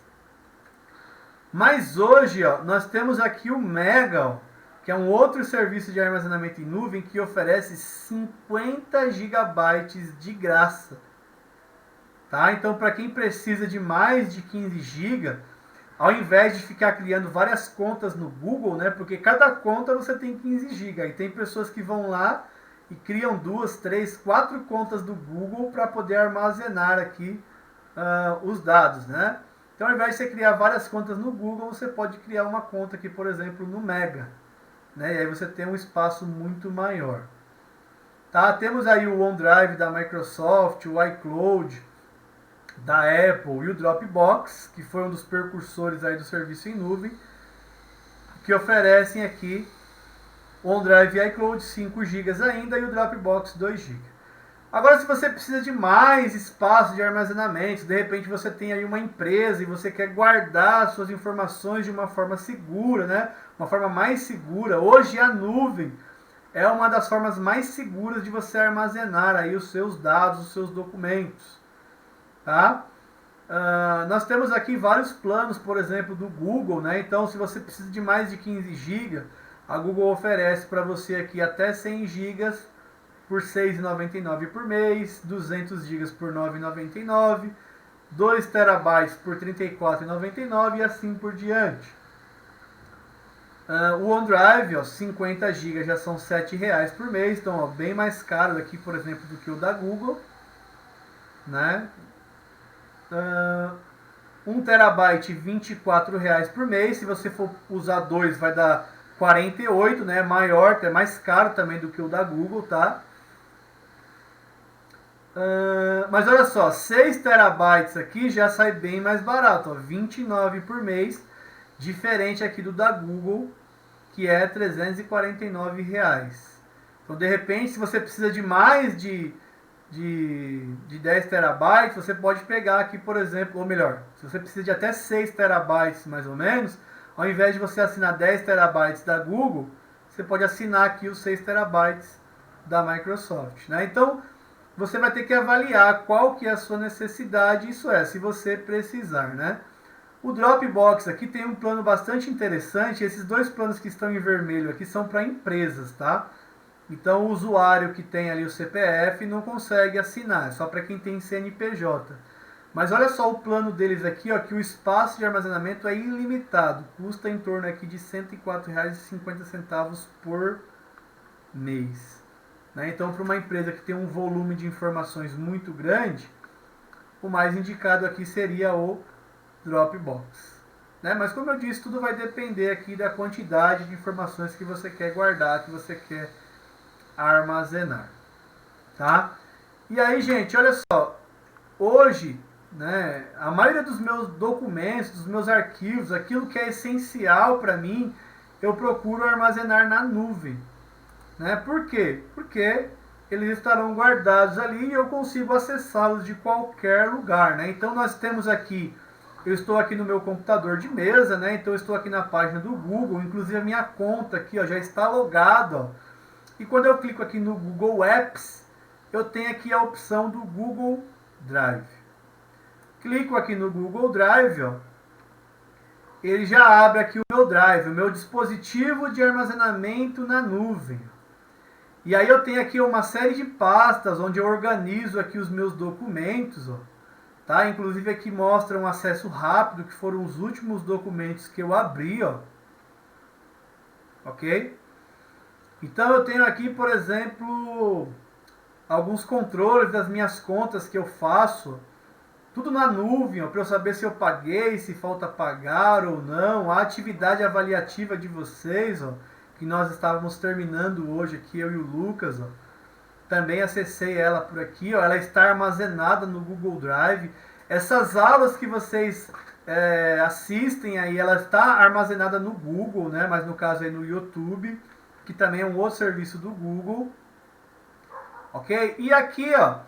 Mas hoje, ó, nós temos aqui o Mega, ó, que é um outro serviço de armazenamento em nuvem que oferece 50 gigabytes de graça. Tá? Então, para quem precisa de mais de 15 GB, ao invés de ficar criando várias contas no Google, né, porque cada conta você tem 15 GB, e tem pessoas que vão lá e criam 2, 3, 4 contas do Google para poder armazenar aqui os dados, né? Então, ao invés de você criar várias contas no Google, você pode criar uma conta aqui, por exemplo, no Mega, né? E aí você tem um espaço muito maior. Tá? Temos aí o OneDrive da Microsoft, o iCloud da Apple e o Dropbox, que foi um dos precursores aí do serviço em nuvem, que oferecem aqui o OneDrive e iCloud 5 GB ainda e o Dropbox 2 GB. Agora, se você precisa de mais espaço de armazenamento, de repente você tem aí uma empresa e você quer guardar suas informações de uma forma segura, né? Uma forma mais segura. Hoje a nuvem é uma das formas mais seguras de você armazenar aí os seus dados, os seus documentos, tá? Nós temos aqui vários planos, por exemplo, do Google, né? Então, se você precisa de mais de 15 GB, a Google oferece para você aqui até 100 GB por R$ 6,99 por mês, 200 GB por R$ 9,99, 2 TB por R$ 34,99 e assim por diante. O OneDrive, ó, 50 GB já são R$ 7,00 por mês, então ó, bem mais caro aqui, por exemplo, do que o da Google, né? 1 TB, R$ 24,00 por mês. Se você for usar 2, vai dar 48, né? Maior, é mais caro também do que o da Google, tá? Mas olha só, 6 TB aqui já sai bem mais barato, ó, 29 por mês, diferente aqui do da Google, que é R$ 349. Então, de repente, se você precisa de mais de 10 terabytes, você pode pegar aqui, por exemplo, ou melhor, se você precisa de até 6 terabytes mais ou menos, ao invés de você assinar 10 terabytes da Google, você pode assinar aqui os 6 terabytes da Microsoft, né? Então, você vai ter que avaliar qual que é a sua necessidade, isso é, se você precisar, né? O Dropbox aqui tem um plano bastante interessante, esses dois planos que estão em vermelho aqui são para empresas, tá? Então o usuário que tem ali o CPF não consegue assinar, é só para quem tem CNPJ. Mas olha só o plano deles aqui, ó, que o espaço de armazenamento é ilimitado, custa em torno aqui de R$ 104,50 por mês. Né? Então, para uma empresa que tem um volume de informações muito grande, o mais indicado aqui seria o Dropbox. Né? Mas como eu disse, tudo vai depender aqui da quantidade de informações que você quer guardar, que você quer armazenar. Tá? E aí, gente, olha só, hoje, né, a maioria dos meus documentos, dos meus arquivos, aquilo que é essencial para mim, eu procuro armazenar na nuvem. Né? Por quê? Porque eles estarão guardados ali e eu consigo acessá-los de qualquer lugar. Né? Então nós temos aqui, eu estou aqui no meu computador de mesa, né? Então eu estou aqui na página do Google, inclusive a minha conta aqui, ó, já está logada. Ó. E quando eu clico aqui no Google Apps, eu tenho aqui a opção do Google Drive. Clico aqui no Google Drive, ó, ele já abre aqui o meu Drive, o meu dispositivo de armazenamento na nuvem. E aí eu tenho aqui uma série de pastas onde eu organizo aqui os meus documentos, ó, tá? Inclusive aqui mostra um acesso rápido, que foram os últimos documentos que eu abri, ó. Ok? Então eu tenho aqui, por exemplo, alguns controles das minhas contas que eu faço, tudo na nuvem, para eu saber se eu paguei, se falta pagar ou não, a atividade avaliativa de vocês, ó, que nós estávamos terminando hoje aqui, eu e o Lucas, ó. Também acessei ela por aqui, ó, ela está armazenada no Google Drive. Essas aulas que vocês assistem aí, ela está armazenada no Google, né? Mas no caso aí no YouTube, que também é um outro serviço do Google, ok? E aqui, ó,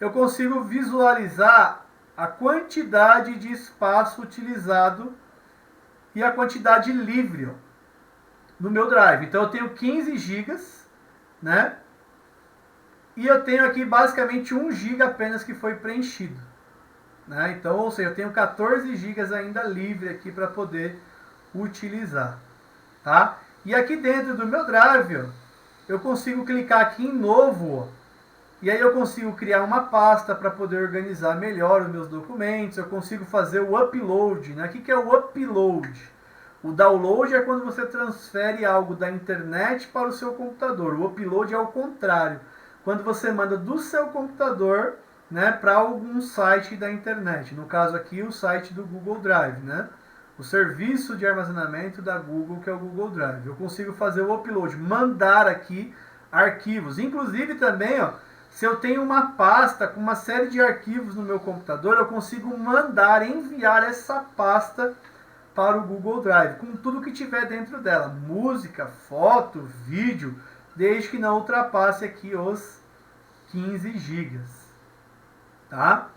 eu consigo visualizar a quantidade de espaço utilizado e a quantidade livre, ó, no meu Drive. Então eu tenho 15 gigas, né? E eu tenho aqui basicamente 1 GB apenas que foi preenchido, né? Então, ou seja, eu tenho 14 GB ainda livre aqui para poder utilizar, tá? E aqui dentro do meu Drive, ó, eu consigo clicar aqui em novo, ó, e aí eu consigo criar uma pasta para poder organizar melhor os meus documentos. Eu consigo fazer o upload, né? O que é o upload? O download é quando você transfere algo da internet para o seu computador. O upload é o contrário, quando você manda do seu computador, né, para algum site da internet. No caso aqui, o site do Google Drive, né? O serviço de armazenamento da Google, que é o Google Drive. Eu consigo fazer o upload, mandar aqui arquivos. Inclusive também, ó, se eu tenho uma pasta com uma série de arquivos no meu computador, eu consigo mandar, enviar essa pasta para o Google Drive, com tudo que tiver dentro dela. Música, foto, vídeo, desde que não ultrapasse aqui os 15 gigas. Tá?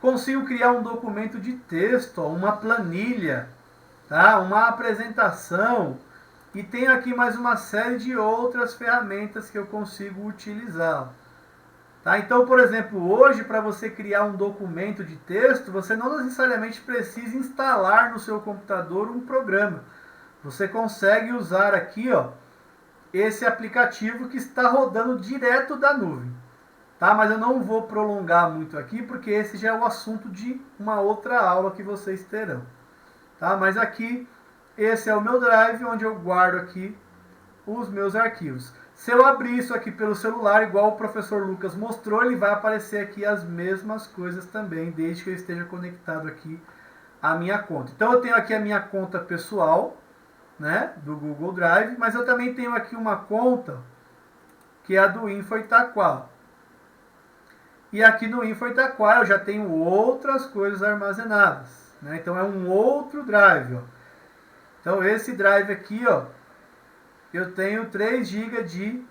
Consigo criar um documento de texto, uma planilha, tá? Uma apresentação, e tenho aqui mais uma série de outras ferramentas que eu consigo utilizar. Tá? Então, por exemplo, hoje, para você criar um documento de texto, você não necessariamente precisa instalar no seu computador um programa. Você consegue usar aqui, ó, esse aplicativo que está rodando direto da nuvem. Tá? Mas eu não vou prolongar muito aqui, porque esse já é o assunto de uma outra aula que vocês terão. Tá? Mas aqui, esse é o meu Drive, onde eu guardo aqui os meus arquivos. Se eu abrir isso aqui pelo celular, igual o professor Lucas mostrou, ele vai aparecer aqui as mesmas coisas também, desde que eu esteja conectado aqui à minha conta. Então eu tenho aqui a minha conta pessoal, né, do Google Drive, mas eu também tenho aqui uma conta que é a do Info Itaquá. E aqui no Info Itaquá eu já tenho outras coisas armazenadas, né? Então é um outro drive, ó. Então esse drive aqui, ó, eu tenho 3 GB de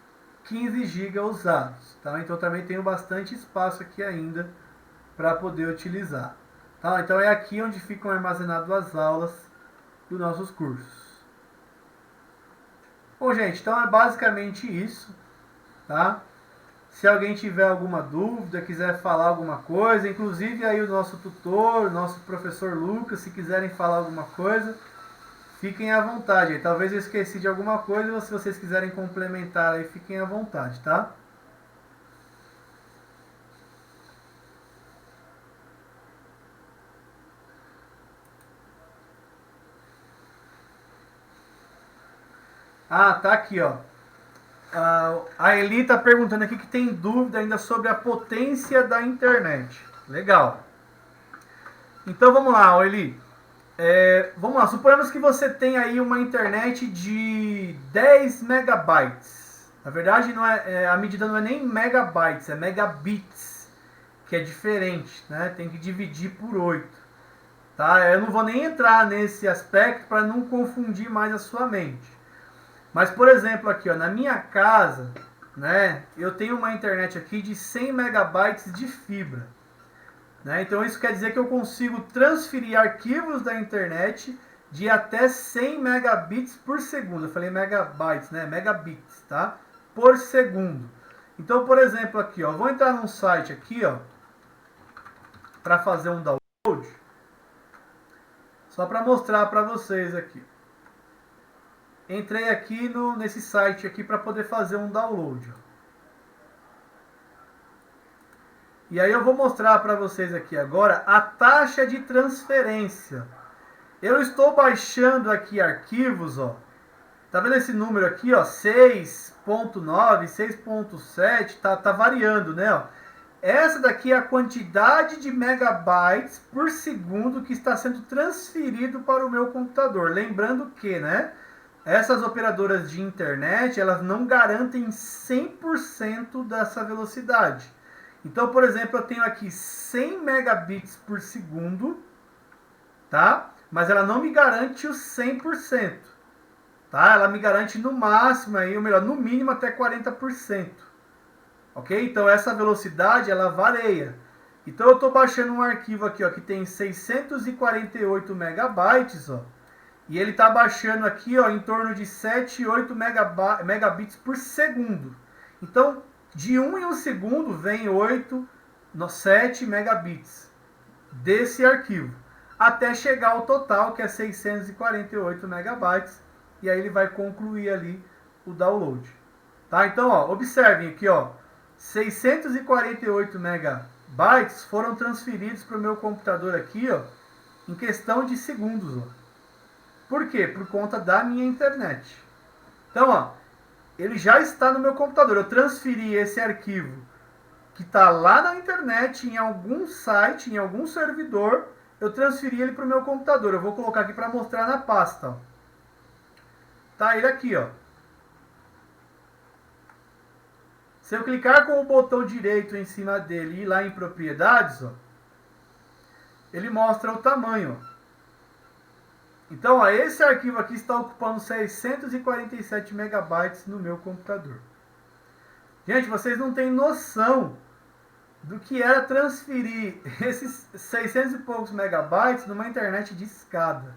15 GB usados, tá? Então também tenho bastante espaço aqui ainda para poder utilizar, tá? Então é aqui onde ficam armazenadas as aulas dos nossos cursos. Bom, gente, então é basicamente isso, tá? Se alguém tiver alguma dúvida, quiser falar alguma coisa, inclusive aí o nosso tutor, o nosso professor Lucas, se quiserem falar alguma coisa, fiquem à vontade. Talvez eu esqueci de alguma coisa, ou se vocês quiserem complementar aí, fiquem à vontade, tá? Ah, tá aqui, ó. A Eli está perguntando aqui que tem dúvida ainda sobre a potência da internet. Legal. Então vamos lá, Eli. Vamos lá, suponhamos que você tem aí uma internet de 10 megabytes. Na verdade, não a medida não é nem megabytes, é megabits, que é diferente, né? Tem que dividir por 8. Tá? Eu não vou nem entrar nesse aspecto para não confundir mais a sua mente. Mas, por exemplo, aqui, ó, na minha casa, né, eu tenho uma internet aqui de 100 megabytes de fibra. Né? Então, isso quer dizer que eu consigo transferir arquivos da internet de até 100 megabits por segundo. Eu falei megabytes, né? Megabits, tá? Por segundo. Então, por exemplo, aqui, ó, vou entrar num site aqui, ó, para fazer um download, só para mostrar para vocês aqui. Entrei aqui nesse site aqui para poder fazer um download. E aí eu vou mostrar para vocês aqui agora a taxa de transferência. Eu estou baixando aqui arquivos, ó. Tá vendo esse número aqui, ó? 6.9, 6.7, tá variando, né, ó? Essa daqui é a quantidade de megabytes por segundo que está sendo transferido para o meu computador. Lembrando que, né, essas operadoras de internet, elas não garantem 100% dessa velocidade. Então, por exemplo, eu tenho aqui 100 megabits por segundo, tá? Mas ela não me garante os 100%, tá? Ela me garante no máximo, aí, ou melhor, no mínimo até 40%. Ok? Então essa velocidade ela varia. Então eu estou baixando um arquivo aqui, ó, que tem 648 megabytes, ó, e ele está baixando aqui, ó, em torno de 7, 8 megabits por segundo. Então de 1 em 1 segundo vem 7 megabits desse arquivo, até chegar ao total, que é 648 megabytes, e aí ele vai concluir ali o download. Tá? Então, ó, observem aqui, ó, 648 megabytes foram transferidos para o meu computador aqui, ó, em questão de segundos. Ó. Por quê? Por conta da minha internet. Então, ó, ele já está no meu computador. Eu transferi esse arquivo que está lá na internet, em algum site, em algum servidor. Eu transferi ele para o meu computador. Eu vou colocar aqui para mostrar na pasta. Ó. Tá ele aqui, ó. Se eu clicar com o botão direito em cima dele e ir lá em propriedades, ó, ele mostra o tamanho. Ó. Então, ó, esse arquivo aqui está ocupando 647 megabytes no meu computador. Gente, vocês não têm noção do que era transferir esses 600 e poucos megabytes numa internet de escada.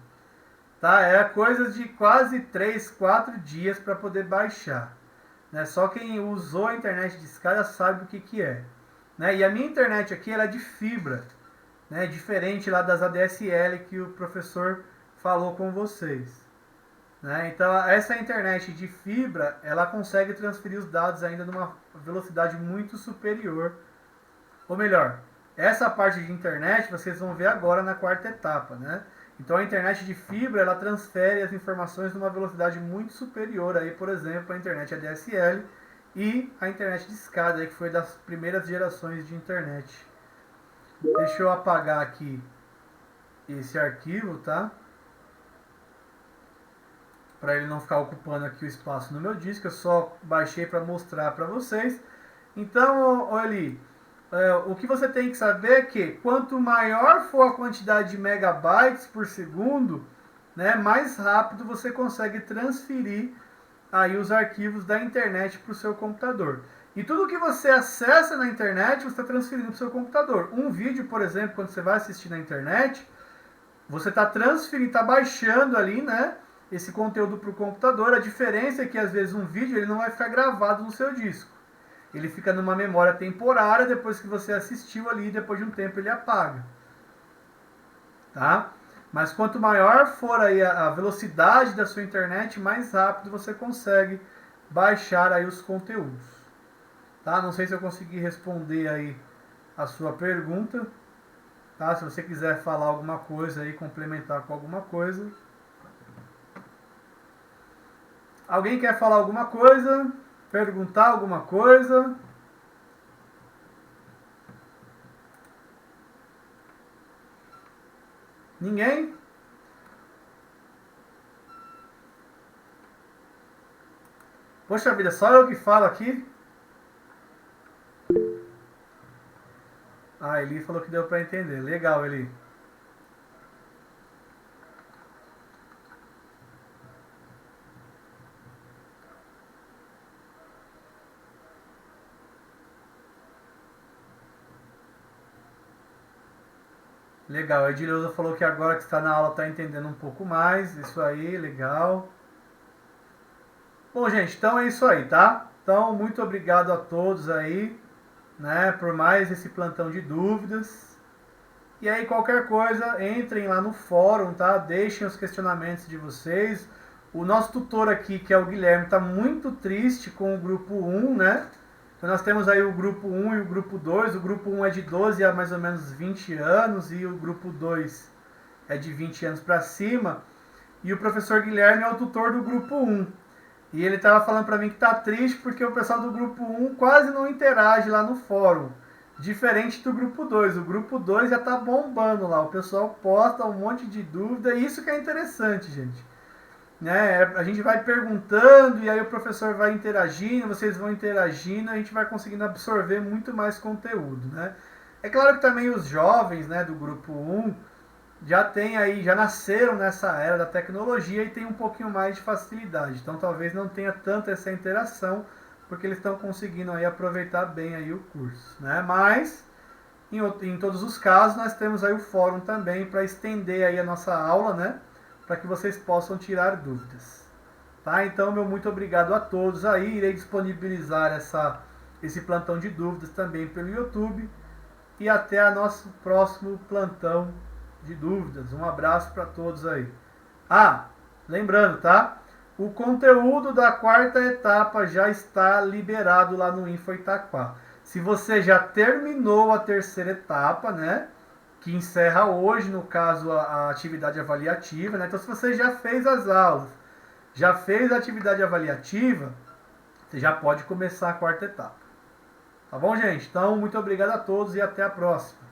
Tá? Era coisa de quase 3, 4 dias para poder baixar. Né? Só quem usou a internet de escada sabe o que é. Né? E a minha internet aqui ela é de fibra, né? Diferente lá das ADSL que o professor falou com vocês. Né? Então essa internet de fibra ela consegue transferir os dados ainda numa velocidade muito superior. Ou melhor, essa parte de internet vocês vão ver agora na quarta etapa. Né? Então a internet de fibra ela transfere as informações numa velocidade muito superior aí, por exemplo, a internet ADSL e a internet de escada, aí, que foi das primeiras gerações de internet. Deixa eu apagar aqui esse arquivo, tá? Para ele não ficar ocupando aqui o espaço no meu disco, eu só baixei para mostrar para vocês. Então, olha ali. O que você tem que saber é que quanto maior for a quantidade de megabytes por segundo, né, mais rápido você consegue transferir aí os arquivos da internet para o seu computador. E tudo que você acessa na internet, você está transferindo para o seu computador. Um vídeo, por exemplo, quando você vai assistir na internet, você está transferindo, está baixando ali, né, esse conteúdo para o computador. A diferença é que às vezes um vídeo ele não vai ficar gravado no seu disco. Ele fica numa memória temporária, depois que você assistiu ali, depois de um tempo ele apaga. Tá? Mas quanto maior for aí a velocidade da sua internet, mais rápido você consegue baixar aí os conteúdos. Tá? Não sei se eu consegui responder aí a sua pergunta. Tá? Se você quiser falar alguma coisa aí, complementar com alguma coisa. Alguém quer falar alguma coisa? Perguntar alguma coisa? Ninguém? Poxa vida, só eu que falo aqui? Ah, Eli falou que deu para entender. Legal, Eli. Legal, a Edileuza falou que agora que está na aula está entendendo um pouco mais. Isso aí, legal. Bom, gente, então é isso aí, tá? Então, muito obrigado a todos aí, né, por mais esse plantão de dúvidas. E aí, qualquer coisa, entrem lá no fórum, tá? Deixem os questionamentos de vocês. O nosso tutor aqui, que é o Guilherme, está muito triste com o grupo 1, né? Então nós temos aí o grupo 1 e o grupo 2. O grupo 1 é de 12 a mais ou menos 20 anos e o grupo 2 é de 20 anos para cima. E o professor Guilherme é o tutor do grupo 1. E ele estava falando para mim que está triste porque o pessoal do grupo 1 quase não interage lá no fórum. Diferente do grupo 2. O grupo 2 já está bombando lá. O pessoal posta um monte de dúvida. E isso que é interessante, gente. Né? A gente vai perguntando e aí o professor vai interagindo, vocês vão interagindo, a gente vai conseguindo absorver muito mais conteúdo, né? É claro que também os jovens, né, do grupo 1 já tem aí, já nasceram nessa era da tecnologia e tem um pouquinho mais de facilidade. Então talvez não tenha tanta essa interação, porque eles estão conseguindo aí aproveitar bem aí o curso, né? Mas em todos os casos nós temos aí o fórum também para estender aí a nossa aula, né? Para que vocês possam tirar dúvidas. Tá? Então, meu muito obrigado a todos aí. Irei disponibilizar esse plantão de dúvidas também pelo YouTube. E até o nosso próximo plantão de dúvidas. Um abraço para todos aí. Ah, lembrando, tá? O conteúdo da quarta etapa já está liberado lá no Info Itaquá. Se você já terminou a terceira etapa, né? Que encerra hoje, no caso, a atividade avaliativa, né? Então, se você já fez as aulas, já fez a atividade avaliativa, você já pode começar a quarta etapa. Tá bom, gente? Então, muito obrigado a todos e até a próxima.